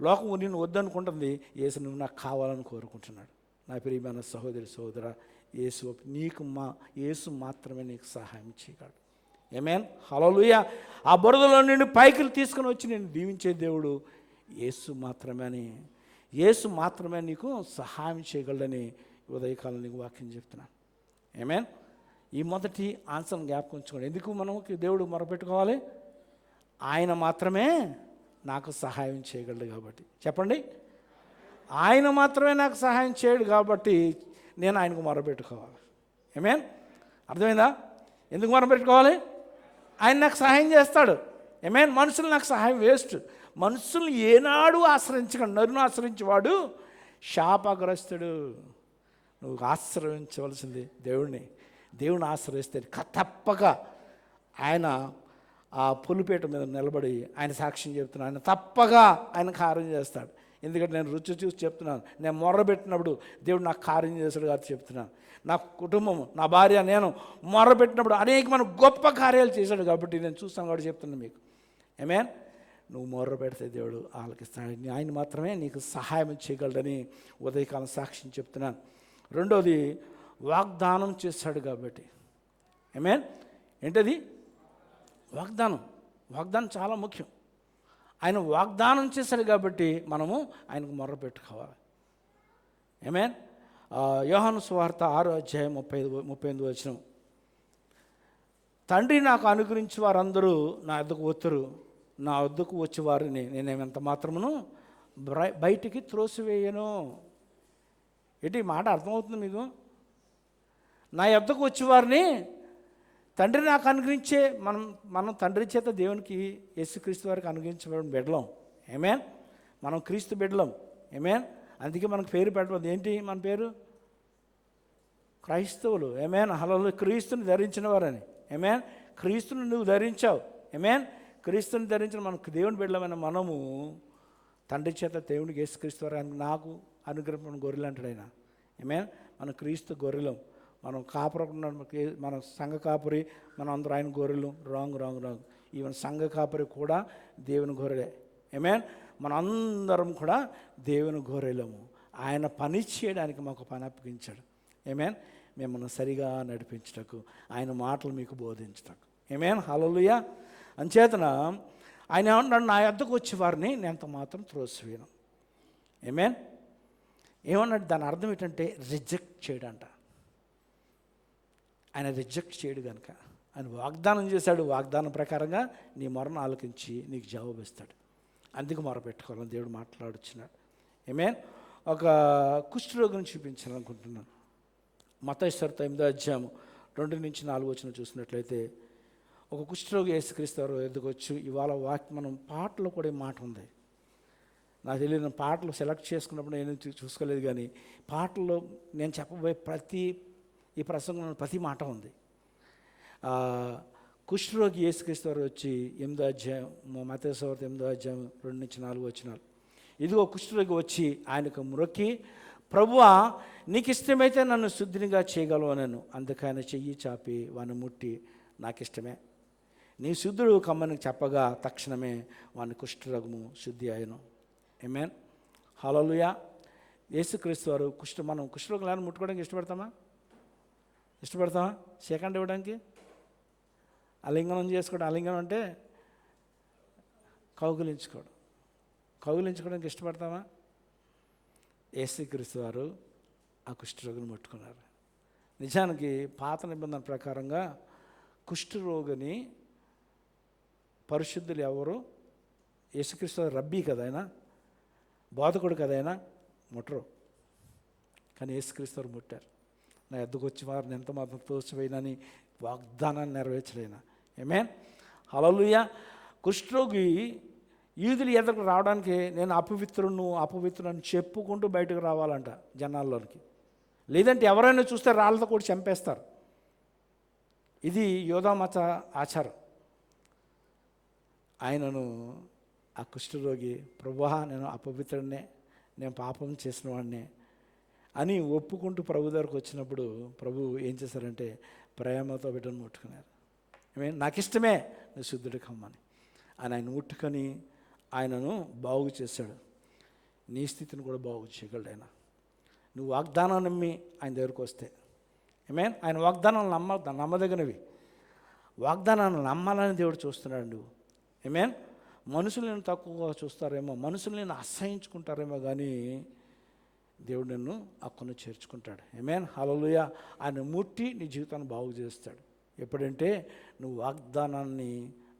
లోకం నిన్ను వద్దనుకుంటుంది, యేసు నువ్వు నాకు కావాలని కోరుకుంటున్నాడు. నా ప్రియమైన సహోదర, యేసు మాత్రమే నీకు సహాయం చేయగలడు. ఆమేన్, హల్లెలూయా. ఆ బురదలో నుండి పైకి తీసుకుని వచ్చి నేను దీవించే దేవుడు యేసు మాత్రమే నీకు సహాయం చేయగలడని ఉదయకాలం నీకు వాక్యం చెప్తున్నాను. ఆమేన్. ఈ మొదటి ఆన్సర్ని జ్ఞాపకం ఉంచుకోండి. ఎందుకు మనం దేవుడు మొరపెట్టుకోవాలి? ఆయన మాత్రమే నాకు సహాయం చేయగలడు కాబట్టి. చెప్పండి, ఆయన మాత్రమే నాకు సహాయం చేయడు కాబట్టి నేను ఆయనకు మొరపెట్టుకోవాలి. ఆమేన్. అర్థమైందా? ఎందుకు మొరపెట్టుకోవాలి? ఆయన నాకు సహాయం చేస్తాడు. ఏమైనా మనుషులు నాకు సహాయం వేస్ట్. మనుషులు ఏనాడు ఆశ్రయించకండి. నరును ఆశ్రయించేవాడు శాపగ్రస్తుడు. నువ్వు ఆశ్రయించవలసింది దేవుణ్ణి. దేవుని ఆశ్రయిస్తే తప్పక ఆయన ఆ పులిపేట మీద నిలబడి ఆయన సాక్ష్యం చెప్తున్నాను. ఆయన తప్పగా ఆయన కార్యం చేస్తాడు. ఎందుకంటే నేను రుచి చూసి చెప్తున్నాను. నేను మొర్రబెట్టినప్పుడు దేవుడు నాకు కార్యం చేస్తాడు కాబట్టి చెప్తున్నాను. నా కుటుంబం, నా భార్య, నేను మొర్రబెట్టినప్పుడు అనేకమైన గొప్ప కార్యాలు చేశాడు కాబట్టి నేను చూస్తాను కాబట్టి చెప్తున్నాను మీకు. ఆమేన్. నువ్వు మొర్ర పెడితే దేవుడు ఆలకిస్తాడు. ఆయన మాత్రమే నీకు సహాయం చేయగలడని ఉదయకాలం సాక్ష్యం చెప్తున్నాను. రెండోది, వాగ్దానం చేశాడు కాబట్టి. ఆమేన్. ఏంటది? వాగ్దానం. వాగ్దానం చాలా ముఖ్యం. ఆయన వాగ్దానం చేశాడు కాబట్టి మనము ఆయనకు మొర్ర పెట్టుకోవాలి. ఆమేన్. యోహాను సువార్త 6వ అధ్యాయం 38వ వచనం. తండ్రి నాకు అనుగ్రహించి వారందరూ నా వద్దకు వత్తురు, నా వద్దకు వచ్చి వారిని నేనేమంత మాత్రమును బయటికి త్రోసివేయను. ఏంటి మాట అర్థమవుతుంది మీకు? నా వద్దకు వచ్చి వారిని తండ్రి నాకు అనుగ్రహించే మనం తండ్రి చేత దేవునికి యేసుక్రీస్తు వారికి అనుగ్రహించబడిన బిడ్డలం. ఆమేన్. మనం క్రీస్తు బిడ్డలం. ఆమేన్. అందుకే మనకు పేరు పెట్టడం ఏంటి? మన పేరు క్రైస్తవులు. ఆమేన్. హల్లెలూయా. క్రీస్తుని ధరించిన వారని. ఆమేన్. క్రీస్తుని నువ్వు ధరించావు. ఆమేన్. క్రీస్తుని ధరించిన మనకు దేవుని బిడ్డలమైన మనము తండ్రి చేత దేవునికి యేసుక్రీస్తు వారికి నాకు అనుగ్రహం గొర్రెలు అంటాడు ఆయన. ఆమేన్. మన క్రీస్తు గొర్రెలం. మనం కాపురకుండా మన సంఘ కాపురి, మనం అందరూ ఆయన గొర్రెలు. రాంగ్. ఈవెన్ సంఘ కాపురి కూడా దేవుని గొర్రెలే. ఆమేన్. మన అందరం కూడా దేవుని గొర్రెలము. ఆయన పని చేయడానికి మాకు పని అప్పగించాడు. ఆమేన్. మిమ్మల్ని సరిగా నడిపించటకు, ఆయన మాటలు మీకు బోధించటకు. ఆమేన్. హల్లెలూయా. అంచేతన ఆయన ఏమన్నాడు? నా యొద్దకు వచ్చే వారిని నేను మాత్రం త్రోసివేయను. ఆమేన్. ఏమన్నాడు? దాని అర్థం ఏంటంటే రిజెక్ట్ చేయడంట. ఆయన రిజెక్ట్ చేయడు కనుక ఆయన వాగ్దానం చేశాడు. వాగ్దానం ప్రకారంగా నీ మొరను ఆలకించి నీకు జవాబు ఇస్తాడు. అందుకు మొర పెట్టుకోవాలని దేవుడు మాట్లాడుచున్నాడు. ఆమేన్. ఒక కుష్ఠరోగిని చూపించాలనుకుంటున్నాను. మత్తయి సువార్త 8వ అధ్యాయం 2-4 చూసినట్లయితే, ఒక కుష్ఠరోగి యేసుక్రీస్తు వారు ఎదుగొచ్చు. ఇవాళ మనం పాటలో కూడా మాట ఉంది. నాకు తెలియదు, పాటలు సెలెక్ట్ చేసుకున్నప్పుడు నేను చూసుకోలేదు, కానీ పాటల్లో నేను చెప్పబోయే ఈ ప్రసంగంలో ప్రతి మాట ఉంది. కుష్ఠరోగి యేసుక్రీస్తు వారు వచ్చి 8వ అధ్యాయం, మత్తయి సువార్త 8వ అధ్యాయం 2-4 ఇదిగో కుష్ఠరోగి వచ్చి ఆయనకు మ్రొక్కి, ప్రభువా నీకు ఇష్టమైతే నన్ను శుద్ధినిగా చేయగలవు అనను. అందుకని చెయ్యి చాపి వాడిని ముట్టి, నాకు ఇష్టమే, నీ శుద్ధుడు కమ్మని చెప్పగా తక్షణమే వాని కుష్ఠరోగము శుద్ధి అయ్యను. ఆమేన్. హల్లెలూయా. యేసుక్రీస్తు వారు మనం కుష్ఠరోగులను ముట్టుకోవడానికి ఇష్టపడతామా? సెకండ్ ఇవ్వడానికి? అలింగనం చేసుకోవడం. అలింగనం అంటే కౌగిలించుకోవడానికి ఇష్టపడతామా? యేసుక్రీస్తు వారు ఆ కుష్ఠరోగిని ముట్టుకున్నారు. నిజానికి పాత నిబంధన ప్రకారంగా కుష్ఠరోగిని పరిశుద్ధులు ఎవరు? యేసుక్రీస్తు వారు రబ్బీ కదా, ఆయన బోధకుడు కదా, ఆయన ముట్టరు. కానీ యేసుక్రీస్తు వారు ముట్టారు. నా ఎద్దుకు వచ్చి వారిని ఎంత మాత్రం తోసిపోయినని వాగ్దానాన్ని నెరవేర్చలేనా. ఆమేన్. హల్లెలూయా. కుష్ఠరోగి యూదులు ఎదురుకు రావడానికి నేను అపవిత్రుని చెప్పుకుంటూ బయటకు రావాలంట జనాల్లోనికి. లేదంటే ఎవరైనా చూస్తే రాళ్ళతో కూడా చంపేస్తారు. ఇది యోధామత ఆచారం. ఆయనను ఆ కుష్ఠరోగి, ప్రభువా నేను అపవిత్రుడినే, నేను పాపం చేసిన వాడినే అని ఒప్పుకుంటూ ప్రభు దగ్గరకు వచ్చినప్పుడు ప్రభు ఏం చేశారంటే ప్రేమతో బిడ్డను ముట్టుకున్నారు. నాకు ఇష్టమే నువ్వు శుద్ధుడు కమ్మని ఆయన ముట్టుకొని ఆయనను బాగు చేశాడు. నీ స్థితిని కూడా బాగు చేయగలడు ఆయన. నువ్వు వాగ్దానం నమ్మి ఆయన దగ్గరకు వస్తే. ఆమేన్. ఆయన వాగ్దానాలు నమ్మదగినవి. వాగ్దానాన్ని నమ్మాలని దేవుడు చూస్తున్నాడు నువ్వు. ఆమేన్. మనుషులు నేను తక్కువగా చూస్తారేమో, మనుషులు నేను అసహించుకుంటారేమో, కానీ దేవుడు నిన్ను అక్కను చేర్చుకుంటాడు. ఆమేన్. హల్లెలూయా. ఆయన ముట్టి నీ జీవితాన్ని బాగు చేస్తాడు. ఎప్పుడంటే నువ్వు వాగ్దానాన్ని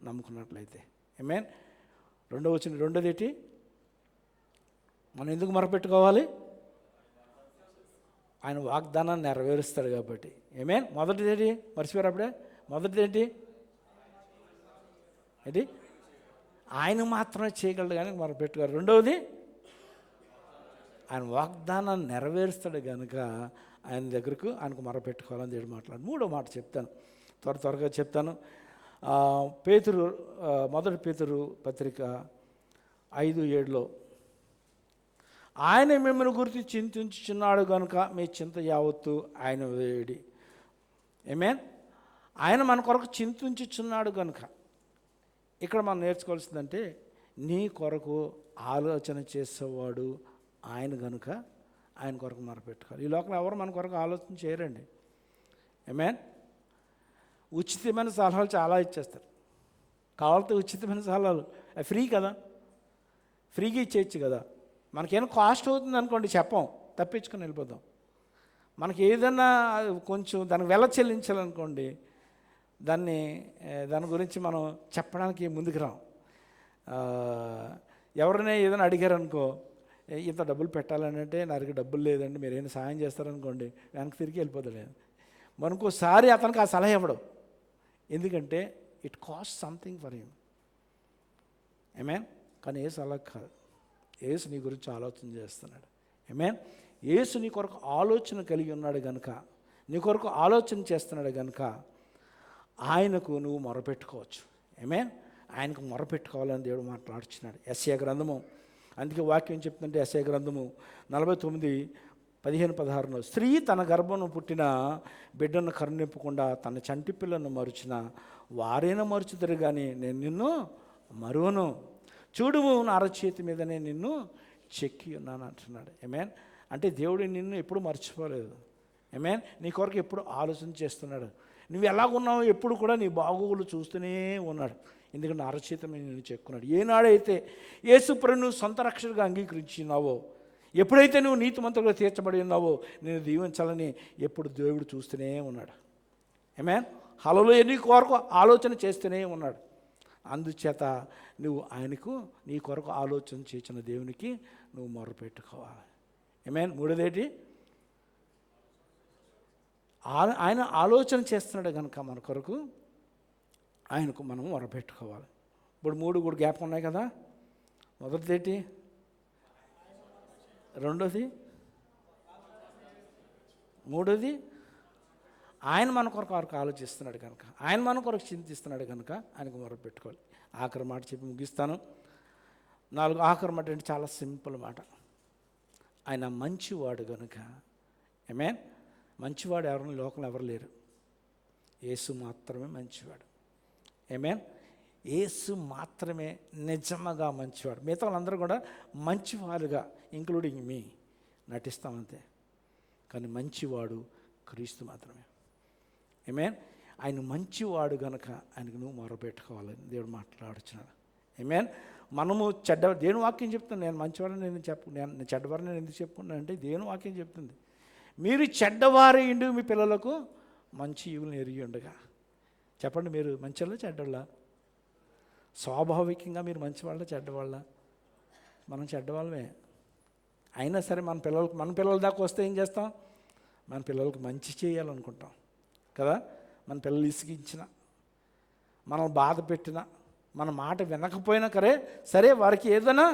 నమ్ముకున్నట్లయితే. ఆమేన్. రెండోది ఏంటి? మనం ఎందుకు మొరపెట్టుకోవాలి? ఆయన వాగ్దానాన్ని నెరవేరుస్తాడు కాబట్టి. ఆమేన్. మొదటిది ఏంటి? మర్చిపోయారు అప్పుడే. మొదటిది ఏంటి? ఏంటి? ఆయన మాత్రమే చేయగలడు కానీ మొరపెట్టుకోరు. రెండవది, ఆయన వాగ్దానాన్ని నెరవేరుస్తాడు కనుక ఆయన దగ్గరకు ఆయనకు మొరపెట్టుకోవాలని దేవుడు మాట్లాడు. మూడో మాట చెప్తాను, త్వరగా చెప్తాను. పేతురు, మొదటి పేతురు పత్రిక 5:7 ఆయన మిమ్మల్ని గురించి చింతించుచున్నాడు కనుక మీ చింత యావత్తు ఆయన వేడి. ఆమేన్. ఆయన మన కొరకు చింతించుచున్నాడు కనుక. ఇక్కడ మనం నేర్చుకోవాల్సిందంటే నీ కొరకు ఆలోచన చేసేవాడు ఆయన కనుక ఆయన కొరకు మొరపెట్టుకోవాలి. ఈ లోకంలో ఎవరు మన కొరకు ఆలోచన చేయరండి. ఆమేన్. ఉచితమైన సలహాలు చాలా ఇచ్చేస్తారు. కావాలంటే ఉచితమైన సలహాలు అవి ఫ్రీ కదా, ఫ్రీగా ఇచ్చేయచ్చు కదా. మనకేమైనా కాస్ట్ అవుతుంది అనుకోండి, చెప్పం, తప్పించుకొని వెళ్ళిపోతాం. మనకి ఏదన్నా కొంచెం దానికి వెల చెల్లించాలనుకోండి, దాని గురించి మనం చెప్పడానికి ముందుకు రాం. ఎవరైనా ఏదైనా అడిగారనుకో, ఇంత డబ్బులు పెట్టాలని అంటే నా దగ్గర డబ్బులు లేదండి, మీరు ఏమైనా సాయం చేస్తారనుకోండి, వెనక్కి తిరిగి వెళ్ళిపోతాడు. మనకోసారి అతనికి ఆ సలహా ఇవ్వడం, ఎందుకంటే it cost something for him. Amen. కానీ యేసు అలా కాదు. యేసు నీ గురించి ఆలోచన చేస్తున్నాడు. ఆమేన్. యేసు నీ కొరకు ఆలోచన కలిగి ఉన్నాడు కనుక, నీ కొరకు ఆలోచన చేస్తున్నాడు కనుక ఆయనకు నువ్వు మొరపెట్టుకోవచ్చు. ఆమేన్. ఆయనకు మొరపెట్టుకోవాలని దేవుడు మాట్లాడుచున్నాడు. యెషయా గ్రంథము, అందుకే వాక్యం చెప్తుంటే యెషయా గ్రంథము 49:15-16 స్త్రీ తన గర్భమును పుట్టిన బిడ్డను కరుణింపకుండా తన చంటి పిల్లను మరుచిన వారైనా మరుచుతారు కానీ నేను నిన్ను మరువను. చూడుము నా అరచేతి మీదనే నిన్ను చెక్కి ఉన్నాను అంటున్నాడు. ఆమేన్. అంటే దేవుడు నిన్ను ఎప్పుడు మర్చిపోలేదు. ఆమేన్. నీ కొరకు ఎప్పుడు ఆలోచన చేస్తున్నాడు. నువ్వు ఎలాగున్నావో ఎప్పుడు కూడా నీ బాగోగులు చూస్తూనే ఉన్నాడు. ఎందుకంటే అరచేతి మీద నిన్ను చెక్కున్నాడు. ఏనాడైతే యేసుప్రభువును నువ్వు సొంత రక్షకుడిగా అంగీకరించినావో, ఎప్పుడైతే నువ్వు నీతిమంతులుగా తీర్చబడి ఉన్నావో, నేను దీవించాలని ఎప్పుడు దేవుడు చూస్తూనే ఉన్నాడు. ఆమేన్. హల్లెలూయా. నీ కొరకు ఆలోచన చేస్తూనే ఉన్నాడు. అందుచేత నువ్వు ఆయనకు నీ కొరకు ఆలోచన చేసిన దేవునికి నువ్వు మొరపెట్టుకోవాలి. ఆమేన్. మూడోదేంటి? ఆయన ఆలోచన చేస్తున్నాడు కనుక మన కొరకు ఆయనకు మనం మొరపెట్టుకోవాలి. ఇప్పుడు 3 కూడా గ్యాప్ ఉన్నాయి కదా. మొదటిదేంటి? రెండోది? మూడోది? ఆయన మన కొరకు ఆలోచిస్తున్నాడు కనుక, ఆయన మన కొరకు చింతిస్తున్నాడు కనుక ఆయనకు మొరపెట్టుకోవాలి. ఆఖరి మాట చెప్పి ముగిస్తాను. 4 ఆఖరి మాట అంటే చాలా సింపుల్ మాట. ఆయన మంచివాడు కనుక. ఆమేన్. మంచివాడు ఎవరిని లోకంలో ఎవరు లేరు, యేసు మాత్రమే మంచివాడు. ఆమేన్. యేసు మాత్రమే నిజంగా మంచివాడు. మిగతా వాళ్ళందరూ కూడా మంచివారుగా, ఇంక్లూడింగ్ మీ, నటిస్తామంతే. కానీ మంచివాడు క్రీస్తు మాత్రమే. ఆమేన్. ఆయన మంచివాడు కనుక ఆయనకు నువ్వు మొరపెట్టుకోవాలని దేవుడు మాట్లాడుచున్నాడు. ఆమేన్. మనము దేవుని వాక్యం చెప్తుంది. నేను మంచివాడిని నేను చెడ్డవారిని నేను ఎందుకు చెప్పుకున్నాను అంటే దేవుని వాక్యం చెప్తుంది, మీరు చెడ్డవారి ఇండు మీ పిల్లలకు మంచి ఈవులను ఎరిగి ఉండగా. చెప్పండి, మీరు మంచివాళ్ళ చెడ్డవాళ్ళ? స్వాభావికంగా మీరు మంచివాళ్ళ చెడ్డవాళ్ళ? మనం చెడ్డవాళ్ళమే. అయినా సరే మన పిల్లల దాకా వస్తే ఏం చేస్తాం? మన పిల్లలకు మంచి చేయాలనుకుంటాం కదా. మన పిల్లలు ఇసిగించిన, మనం బాధ పెట్టిన, మన మాట వినకపోయినా సరే వారికి ఏదైనా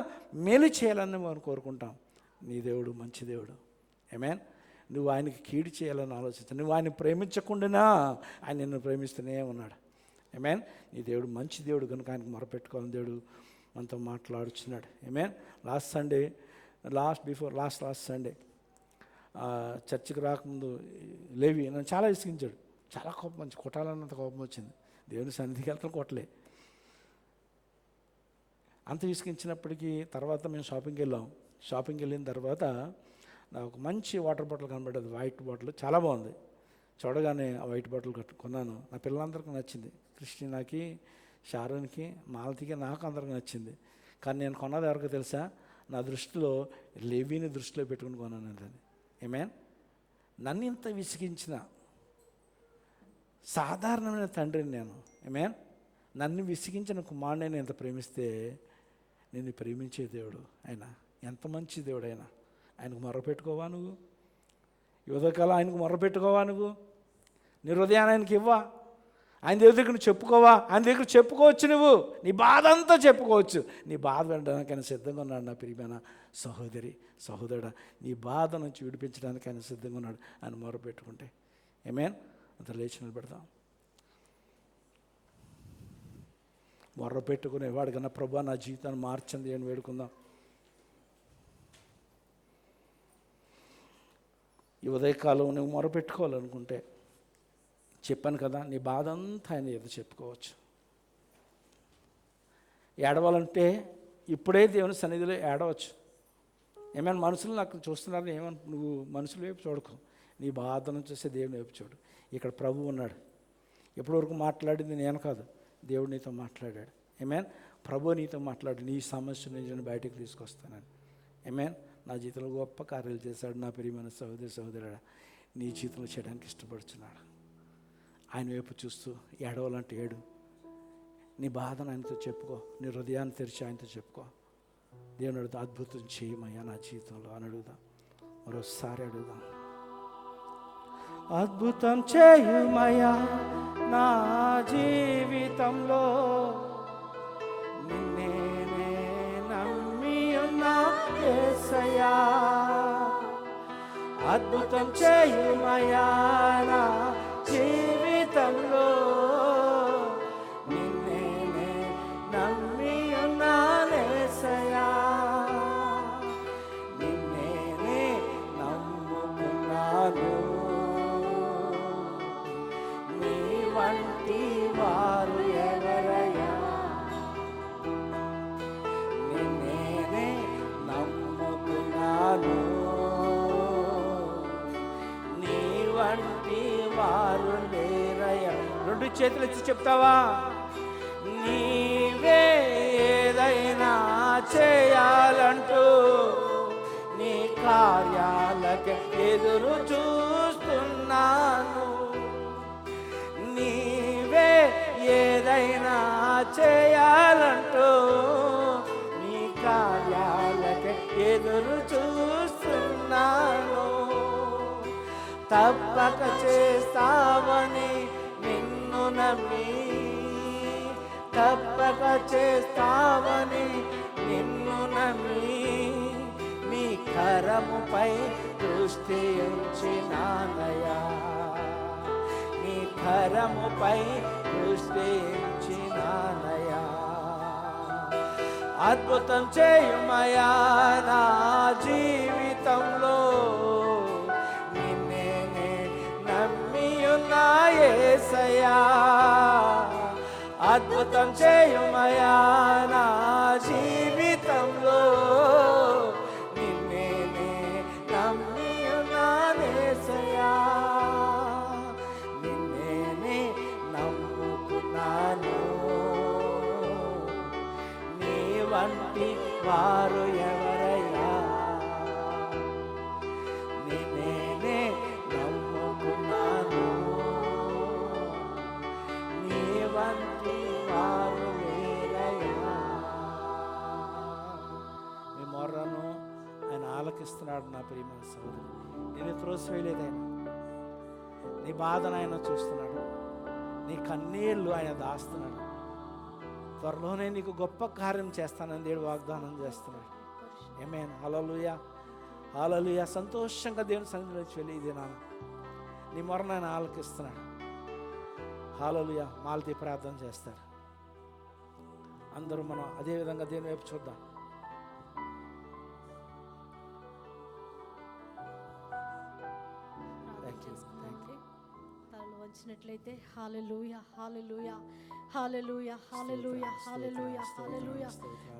మేలు చేయాలని మనం కోరుకుంటాం. నీ దేవుడు మంచి దేవుడు. ఆమేన్. నువ్వు ఆయనకి కీడు చేయాలని ఆలోచించు. నువ్వు ఆయన ప్రేమించకుండా ఆయన నిన్ను ప్రేమిస్తూనే ఉన్నాడు. ఆమేన్. నీ దేవుడు మంచి దేవుడు కనుక ఆయనకు మొరపెట్టుకోవాలని దేవుడు మనతో మాట్లాడుచున్నాడు. ఆమేన్. లాస్ట్ సండే చర్చికి రాకముందు లేవి నన్ను చాలా విసిగించాడు. చాలా కోపం, మంచి కొట్టాలన్నంత కోపం వచ్చింది. దేవుని సన్నిధికి వెళ్తాం, కొట్టలే. అంత విసిగించినప్పటికీ తర్వాత మేము షాపింగ్కి వెళ్ళిన తర్వాత నాకు ఒక మంచి వాటర్ బాటిల్ కనబడ్డది, వైట్ బాటిల్, చాలా బాగుంది. చూడగానే ఆ వైట్ బాటిల్ కొన్నాను. నా పిల్లలందరికీ నచ్చింది. క్రిస్టినాకి, షారోన్కి, మాలతికి, నాకు అందరికీ నచ్చింది. కానీ నేను కొన్నది ఎవరికో తెలుసా? నా దృష్టిలో లేవీని దృష్టిలో పెట్టుకుని కొన్నాను దాన్ని. ఆమేన్. నన్ను ఇంత విసిగించిన సాధారణమైన తండ్రిని నేను. ఆమేన్. నన్ను విసిగించిన కుమారుని నేను ఎంత ప్రేమిస్తే నిన్ను ప్రేమించే దేవుడు ఆయన ఎంత మంచి దేవుడు. ఆయనకు మొరపెట్టుకోవా నువ్వు? యువతకాలం ఆయనకు మొరపెట్టుకోవా నువ్వు? నీ హృదయాన్ని ఆయనకి ఇవ్వా? ఆయన దగ్గర నువ్వు చెప్పుకోవా? ఆయన దగ్గర చెప్పుకోవచ్చు, నువ్వు నీ బాధ అంతా చెప్పుకోవచ్చు. నీ బాధ వినడానికి ఆయన సిద్ధంగా ఉన్నాడు. నా ప్రియమైన సహోదరి, సహోదరుడా, నీ బాధ నుంచి విడిపించడానికి ఆయన సిద్ధంగా ఉన్నాడు. ఆయన మొరపెట్టుకుంటే. ఆమేన్. అంత లేచి నిలబెడదాం. మొర్రపెట్టుకునేవాడు కన్నా ప్రభువా నా జీవితాన్ని మార్చండి అని వేడుకుందాం. ఈ ఉదయకాలం నువ్వు మొరపెట్టుకోవాలనుకుంటే చెప్పాను కదా, నీ బాధ అంతా ఆయన ఏదో చెప్పుకోవచ్చు. ఏడవాలంటే ఇప్పుడే దేవుని సన్నిధిలో ఏడవచ్చు. ఏమైనా మనుషులు నాకు చూస్తున్నారు, ఏమన్నా నువ్వు మనుషుల వైపు చూడకు, నీ బాధను చూస్తే దేవుని వైపు చూడు. ఇక్కడ ప్రభువు ఉన్నాడు. ఎప్పటివరకు మాట్లాడింది నేను కాదు, దేవుడు నీతో మాట్లాడాడు. ఆమేన్. ప్రభు నీతో మాట్లాడు, నీ సమస్య నుంచి నేను బయటకు తీసుకొస్తానని. ఆమేన్. నా జీవితంలో గొప్ప కార్యాలు చేశాడు. నా ప్రియమైన సహోదరి, సహోదరుడా, నీ జీవితంలో చేయడానికి ఇష్టపడుతున్నాడు. ఆయన వైపు చూస్తూ ఏడవాలంటే ఏడు. నీ బాధను ఆయనతో చెప్పుకో, నీ హృదయాన్ని తెరిచి ఆయనతో చెప్పుకో. దేవుని అడుగుతా, అద్భుతం చేయమయ్యా నా జీవితంలో అని అడుగుదాం. మరోసారి అడుగుదాం. అద్భుతం చేయమయ్యా నా జీవితంలో, నిన్నే నమ్మి ఉన్నా యేసయ్యా. అద్భుతం చేయమయ్యా నా జీవితంలో, నిన్నే నమ్మి ఉన్నా యేసయ్యా. నిన్నే నమ్ముకున్నాను, నీ వంటి వారు ఎవరయ్యా. నిన్నే నమ్ముకున్నాను, నీ వంటి వారు లేరయ్యా. రెండు చేతులు ఇచ్చి చెప్తావా? నీవే ఏదైనా చేయాలంటూ నీ కార్యాలకి ఎదురు చూస్తున్నాను. నీవే ఏదైనా చేయాలంటూ నీ కార్యాలకి ఎదురు చూస్తున్నాను. తప్పక చేస్తావని నిన్ను నమ్మి, తప్పక చేస్తావని నిన్ను నమ్మి, నీ కరముపై దృష్టి ఉంచినానయ్యా. నీ కరముపై దృష్టి ఉంచినానయ్యా. అద్భుతం చేయుమయ్యా నా జీవితంలో, నిన్నే నమ్మి ఉన్నా యేసయ్యా. అద్భుతం చేయుమయ్యా నా జీవితంలో, నిన్నే నమ్మి ఉన్నా యేసయ్యా. నిన్నే నమ్ముకున్నాను, నీ వంటి వారు ఎవరయ్యా. నిన్నే నమ్ముకున్నాను, నీ వంటి వారు లేరయ్యా. మీ మొర్రను ఆయన ఆలకిస్తున్నాడు. నా ప్రియమైన సోదరుడు, నేను త్రోసివేయలేదు ఆయన. నీ బాధను ఆయన చూస్తున్నాడు, నీ కన్నీళ్ళు ఆయన దాస్తున్నాడు. త్వరలోనే నీకు గొప్ప కార్యం చేస్తానని దేవుడు వాగ్దానం చేస్తున్నాడు. ఆమేన్. హల్లెలూయా, హల్లెలూయా. సంతోషంగా దేవుని సన్నిధిలోకి వెళ్ళి ఇది నాన్న నీ మొరను ఆయన ఆలకిస్తున్నాడు. హల్లెలూయా. మాలతీ ప్రార్థన చేస్తారు. అందరూ మనం అదేవిధంగా దేవుని వైపు చూద్దాం. తలలు వంచినట్లయితే హల్లెలూయా, హల్లెలూయా, హల్లెలూయా, హల్లెలూయా, హల్లెలూయా, హల్లెలూయా.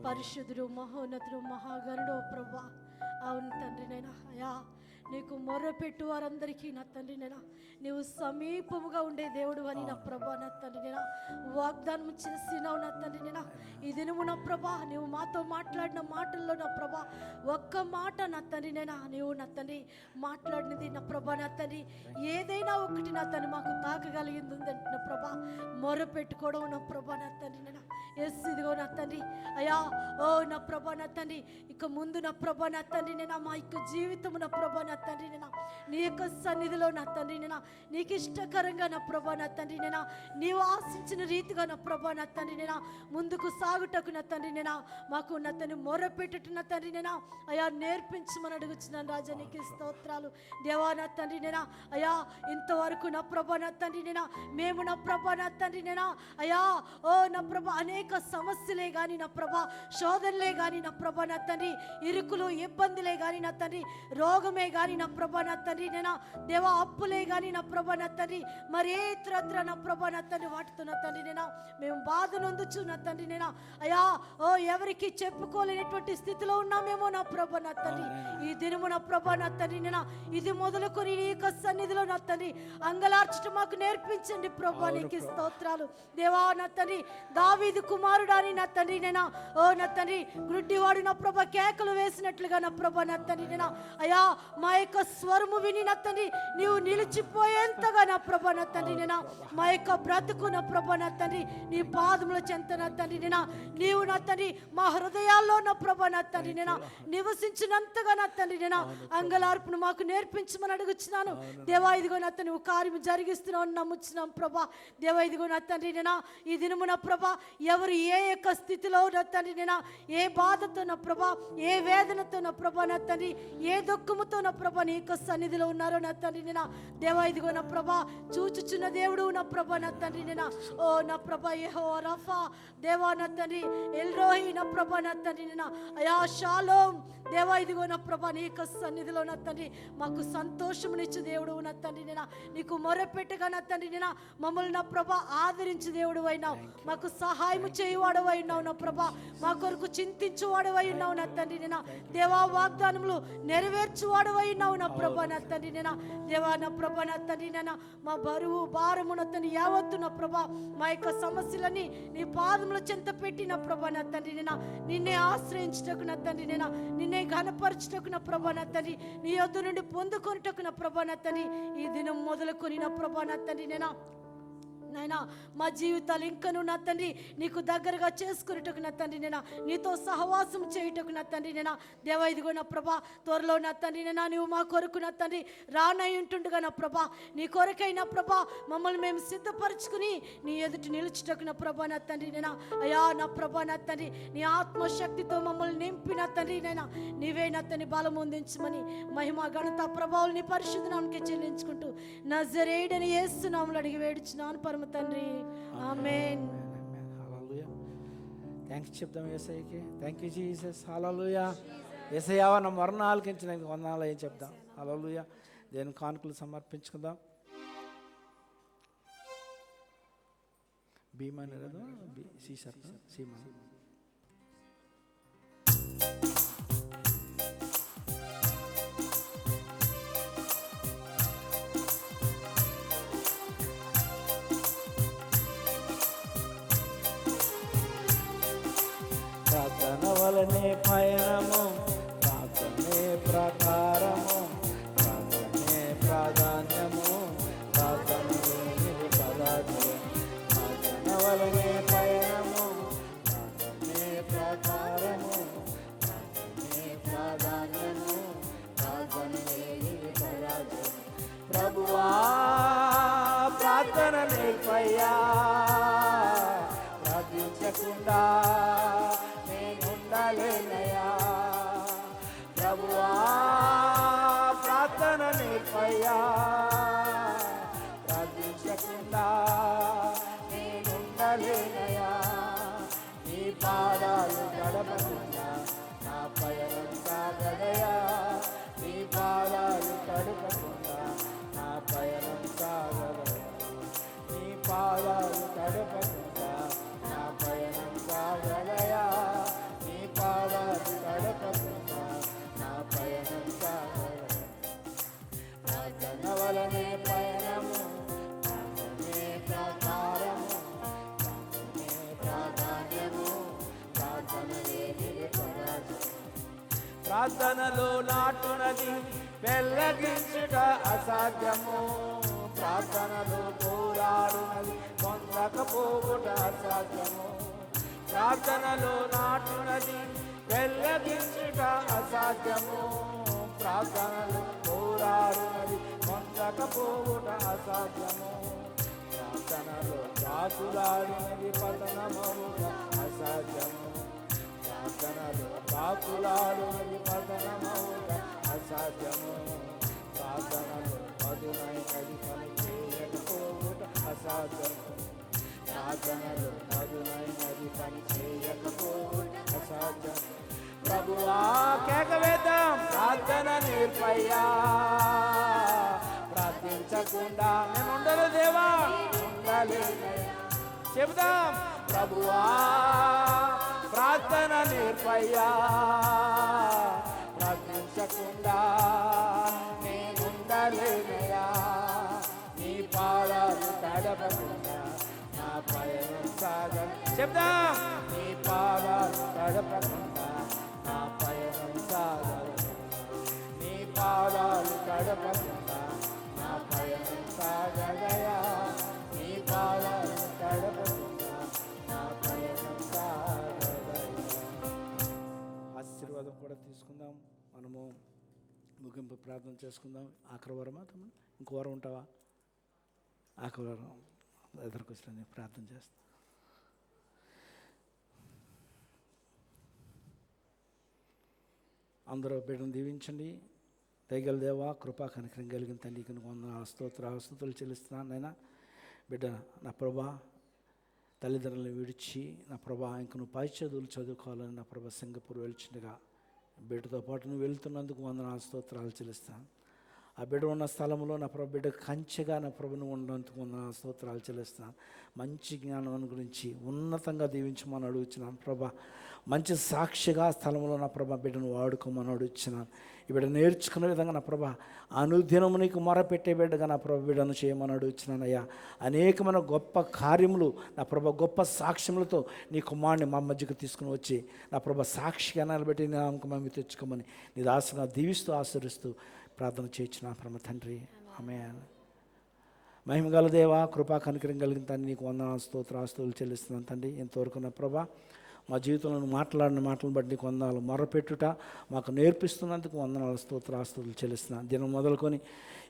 పరిశుద్ధుడు, మహోన్నతుడు, మహాగణుడు ప్రభువా. అవును తండ్రి, నైనా అయా నీకు మొర్రపెట్టు వారందరికీ నా తండ్రి నైనా నీవు సమీపముగా ఉండే దేవుడు అని నా ప్రభా. నా తండ్రి నైనా వాగ్దానం చేసినావు నా తండ్రి నైనా. ఈ దినము నా ప్రభా నీవు మాతో మాట్లాడిన మాటల్లో నా ప్రభా ఒక్క మాట నా తండ్రి నైనా నీవు నా తండ్రి మాట్లాడినది నా ప్రభా. నా తండ్రి ఏదైనా ఒకటి నా తండ్రి మాకు తాకగలిగింది ఉందంటే నా ప్రభా మొర్రపెట్టుకోవడం నా ప్రభా. నా తండ్రి నైనా ఎస్ ఇదిగో నా తండ్రి అయా ఓ నా ప్రభా. నా తండ్రి ఇక ముందు నా ప్రభా నా తండ్రి నేను మా యొక్క జీవితము నా ప్రభా నా తండ్రి నేను నీ యొక్క సన్నిధిలో నా తండ్రి నేను నీకు ఇష్టకరంగా నా ప్రభా నా తండ్రి నేను నీవు ఆశించిన రీతిగా నా ప్రభా నా తండ్రి నేను ముందుకు సాగుటకు నా తండ్రి నేను మాకు నా తండ్రి మొరపెట్టుట నా తండ్రి నేను అయా నేర్పించమని అడుగుచున్నాను రాజా. నీకు స్తోత్రాలు దేవా నా తండ్రి నేను అయా. ఇంతవరకు నా ప్రభా నా తండ్రి నేను మేము నా ప్రభా నా తండ్రి నేను అయా ఓ నా ప్రభా అనేక సమస్యలే కానీ నా ప్రభా శోధనలే కానీ నా ప్రభా నా తండ్రి ఇరుకులు ఇబ్బందులే కానీ నా తండ్రి రోగమే కానీ నా ప్రభా నా తండ్రి నేను దేవా అప్పులే కానీ నా ప్రభా నా తండ్రి మరి ఏ ఇతరత్ర నా ప్రభా నా తండ్రి వాటితో నా తండ్రి నేను మేము బాధ నొందుచు నా తండ్రి నేను అయా ఓ ఎవరికి చెప్పుకోలేనటువంటి స్థితిలో ఉన్నామేమో నా ప్రభా నా తండ్రి. ఈ దినము నా ప్రభా నా తండ్రి నేను ఇది మొదలుకొని నీ యొక్క సన్నిధిలో నా తండ్రి అంగలార్చటం మాకు నేర్పించండి ప్రభా. నీకు స్తోత్రాలు దేవా నా తండ్రి. దావీదు కుమారుడా అని నా తండ్రి నేను ఓ నా తండ్రి గుడ్డివాడు నా ప్రభా కేకలు వేసినట్లుగా నా ప్రభా నా తండ్రి నేను అయా మా యొక్క స్వరము విని నా తండ్రి నీవు నిలిచిపోయేంతగా నా ప్రభా నా తండ్రి నేను మా యొక్క బ్రతుకు నా ప్రభా నా తండ్రి నీ పాదముల చెంత నా తండ్రి నేను నీవు నా తండ్రి మా హృదయాల్లో నా ప్రభా నా తండ్రి నేను నివసించినంతగా నా తండ్రి నేను అంగలార్పును మాకు నేర్పించమని అడుగుచున్నాను దేవా. ఇదిగో నా తండ్రి నువ్వు కార్యము జరిగిస్తున్నావు నమ్ముచున్నాం ప్రభా దేవా. ఇదిగో నా తండ్రి నేను ఈ దినము నా ప్రభా ఎవరు ఏ యొక్క స్థితిలో నా తండ్రి నేను ఏ బాధతో నా ప్రభా ఏ వేదనతో నా ప్రభా నా తండ్రి ఏ దుఃఖముతో నా ప్రభా నీ యొక్క సన్నిధిలో ఉన్నారో నా తండ్రి నేను దేవా. ఇదిగో నా ప్రభా చూచుచున్న దేవుడు నా ప్రభా నా తండ్రి నేను ఓ నా ప్రభా యెహోవా రఫా దేవా నా తండ్రి ఎల్రోహి నా ప్రభా నా తండ్రి నేను అయా షాలోమ్ దేవా. ఇదిగో నా ప్రభా నీ యొక్క సన్నిధిలో నా తండ్రి మాకు సంతోషమునిచ్చు దేవుడు నా తండ్రి నేను నీకు మొరపెట్టగా నా తండ్రి నేను మమ్మల్ని నా ప్రభా ఆదరించు దేవుడు అయినావు. మాకు సహాయం చేయువాడు అయినావు నా ప్రభా. మా కొరకు చింతించువాడు అయినావు నా తండ్రి నేను దేవా. వాగ్దానములు నెరవేర్చువాడు అయినావు నా ప్రభా నా తండ్రి నేను దేవా. నా ప్రభా నా తండ్రి నేను మా బరువు భారము నా తండ్రి యావత్తు నా ప్రభా మా యొక్క సమస్యలని నీ పాదముల చెంత పెట్టి నా ప్రభా నా తండ్రి నేను నిన్నే ఆశ్రయించుటకు నా తండ్రి నేను నిన్నే ఘనపరచుటకు నా ప్రభా నా తండ్రి నీ యొద్ద నుండి పొందుకొనుటకు నా ప్రభా నా తండ్రి ఈ దినం మొదలుకొని నా ప్రభా నా తండ్రి నేను నాయనా మా జీవితాలు ఇంకను నా తండ్రి నీకు దగ్గరగా చేసుకునేటకు నా తండ్రి నేను నీతో సహవాసం చేయుటకు నా తండ్రి నేను దేవా. ఇదిగో నా ప్రభా త్వరలో నా తండ్రి నేను నీవు మా కొరకు నా తండ్రి రానై ఉంటుండగా నా ప్రభా నీ కొరకైనా ప్రభా మమ్మల్ని మేము సిద్ధపరచుకుని నీ ఎదుటి నిలుచుటకు నా ప్రభా నా తండ్రి నేను అయా నా ప్రభా నా తండ్రి నీ ఆత్మశక్తితో మమ్మల్ని నింపి నా తండ్రి నేను నీవే నా తండ్రి బలం పొందించమని మహిమ ఘనత ప్రభావాలు నీ పరిశుద్ధ నామముకే చెల్లించుకుంటూ నజరేయుడని యేసు నామములో అడిగి వేడుచున్నాను పరమ తండ్రి ఆమేన్. హల్లెలూయా. థ్యాంక్స్ చెప్దాం యేసయ్యకి. Thank you Jesus. హల్లెలూయా. యేసయ్యా నా మరణ ఆలకించడానికి వందనాలు ఏం చెప్దాం. హల్లెలూయా. దేని కానుకలు సమర్పించుకుందాం. భీమా కదా సీమా ప్రార్థన వలనే పయనము ప్రార్థనే ప్రకారము ప్రార్థనే ప్రాధాన్యము ప్రార్థనే పరాజయం. ప్రార్థన వలనే పయనము ప్రార్థనే ప్రకారము ప్రార్థనే ప్రాధాన్యము ప్రార్థనే పరాజయం. ప్రభువా ప్రార్థన నేర్పయ్యా ప్రార్థించకుండా నేనుండలేనయ్యా. ప్రభువా ప్రార్థన నేర్పయ్యా ప్రార్థించకుండా నేనుండలేనయ్యా. నీ పాదాలు గడపకుండా నా పయనం సాగదయా. నీ పాదాలు గడపకుండా నా పయనం సాగదయా. నీ పాదాలు గడపకుండా నా పయనం సాగదయా. నీ పాదాలు గడపకుండా నా పయనం సాగదయా. ప్రార్థన వలనే పయనము ప్రార్థనే ప్రకారము ప్రార్థనే ప్రాధాన్యము ప్రార్థనలే పరాజయం. ప్రార్థనలో నాటునది పెళ్ళగించుట అసాధ్యము. ప్రార్థనలో పోరాడునది పొందకపోవుట అసాధ్యము. ప్రార్థనలో నాటునది పెళ్ళగించుట అసాధ్యము. ప్రార్థనలో ప్రాకులాడునది పొందకపోవుట అసాధ్యము. ప్రార్థనలో ప్రాకులాడినది పతనమవుట అసాధ్యము. ప్రార్థనలో ప్రాకులాడునది పతనమవుట అసాధ్యము. ప్రార్థనలో పదునైనది పని చేయకపోవుట అసాధ్యము. ప్రార్థనలో పదునైనది పని చేయకపోవుట అసాధ్యము. ప్రభువా కేకవేద్దాం, ప్రార్థన నేర్పయ్యా. ప్రార్థించకుండా నేను ఉండను దేవా, ఉండలేనయ్యా. చెబుదాం, ప్రభువా ప్రార్థన నేర్పయ్యా. ప్రార్థించకుండా నేను ఉండలేనయ్యా. నీ పాదాలు తడపకుండా నా పయనం సాగను. చెప్దాం, నీ పాదాలు తడపకుండా నా పయనం సాగను. నీ పాదాలు తడపకుండా నా పయనం సాగదయా. నీ పాదాలు తడపకుండా నా పయనం సాగదయా. ఆశీర్వాదం కూడా తీసుకుందాం. మనము ముగింపు ప్రార్థన చేసుకుందాం. ఆఖరి వారమా తమ్ముడు? ఇంకో వారం ఉంటావా? ఆఖరి వారం ఎదురుకొచ్చిన ప్రార్థన చేస్తా. అందరూ బిడ్డను దీవించండి. దయగల దేవా, కృపా కనికరం కలిగిన తండ్రికి స్తోత్రాస్తుతులు చెల్లిస్తున్నాను. నైనా బిడ్డ నా ప్రభా తల్లిదండ్రులను విడిచి నా ప్రభా ఇంక నువ్వు పై చదువులు చదువుకోవాలని నా ప్రభా సింగపూర్ వెళ్తుండగా బిడ్డతో పాటు నువ్వు వెళ్తున్నందుకు స్తోత్రాలు చెల్లిస్తాను. ఆ బిడ్డ ఉన్న స్థలంలో నా ప్రభు బిడ్డ కంచెగా నా ప్రభును ఉన్నందుకు స్తోత్రాలు చెల్లిస్తున్నాను. మంచి జ్ఞానం గురించి ఉన్నతంగా దీవించమని అడుగుతున్నాను ప్రభా. మంచి సాక్షిగా స్థలంలో నా ప్రభా బిడ్డను వాడుకోమని అడుగుతున్నాను. ఈ బిడ్డ నేర్చుకునే విధంగా నా ప్రభా అనుదినము నీకు మొరపెట్టే బిడ్డగా నా ప్రభు బిడ్డను చేయమని అడుగుతున్నాను అయ్యా. అనేకమైన గొప్ప కార్యములు నా ప్రభా గొప్ప సాక్ష్యములతో నీ కుమారుని మా మధ్యకు తీసుకుని వచ్చి నా ప్రభా సాక్షిగా నిలబెట్టి నీ నామకు మమ్మీ తెచ్చుకోమని నీ దాసుగా దీవిస్తూ ఆశీర్వదిస్తూ ప్రార్థన చేయించిన పరమ తండ్రి, ఆమేన్. మహిమగల దేవా, కృపా కనికరం కలిగిన తండ్రి నీకు వందనాలు స్తోత్రాస్తుతులు చెల్లిస్తున్నాను తండ్రి. ఎంతవరకు నా ప్రభా మా జీవితంలో మాట్లాడిన మాటలను బట్టి నీకు వందనాలు. మొరపెట్టుట మాకు నేర్పిస్తున్నందుకు వందనాలు స్తోత్రాస్తుతులు చెల్లిస్తున్నాను. దినం మొదలుకొని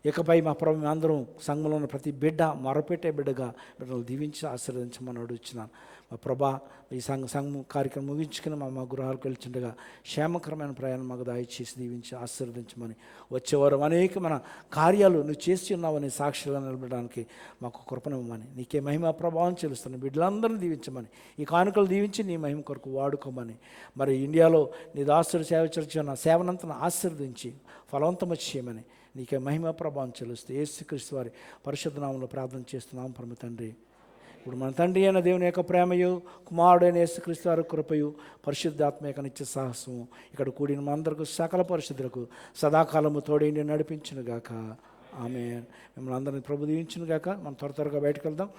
ఇకపై మా ప్రభు అందరం సంఘంలో ఉన్న ప్రతి బిడ్డ మొరపెట్టే బిడ్డగా బిడ్డలు దీవించి ఆశీర్వదించమని అడుగుతున్నాను. మా ప్రభా ఈ సంఘం కార్యక్రమం ముగించుకుని మా గృహాలకు వెళ్తుండగా క్షేమకరమైన ప్రయాణం మాకు దయచేసి దీవించి ఆశీర్వదించమని, వచ్చేవారు అనేకమైన కార్యాలు నువ్వు చేసి ఉన్నావని సాక్షిగా నిలబడడానికి మాకు కృపనివ్వమని, నీకే మహిమ ప్రభావం చెల్లిస్తున్నాను. బిడ్డలందరినీ దీవించమని, ఈ కానుకలు దీవించి నీ మహిమ కొరకు వాడుకోమని, మరి ఇండియాలో నీ దాసుడు సేవచరిచిన సేవనంతను ఆశీర్వదించి ఫలవంతం చేయమని నీకే మహిమ ప్రభావం చెల్లిస్తూ యేసుక్రీస్తు వారి పరిశుద్ధ నామములో ప్రార్థన చేస్తున్నాం పరమ తండ్రి. ఇప్పుడు మన తండ్రి అయిన దేవుని యొక్క ప్రేమయు, కుమారుడైన యేసుక్రీస్తు వారి కృపయు, పరిశుద్ధాత్మ యొక్క నిత్య సాహసము ఇక్కడ కూడిన మా అందరికీ సకల పరిశుద్ధులకు సదాకాలము తోడేండి నడిపించును గాక. ఆమేన్. మిమ్మల్ని అందరినీ ప్రభు దీవించును గాక. మనం త్వరగా బయటకు వెళ్దాం.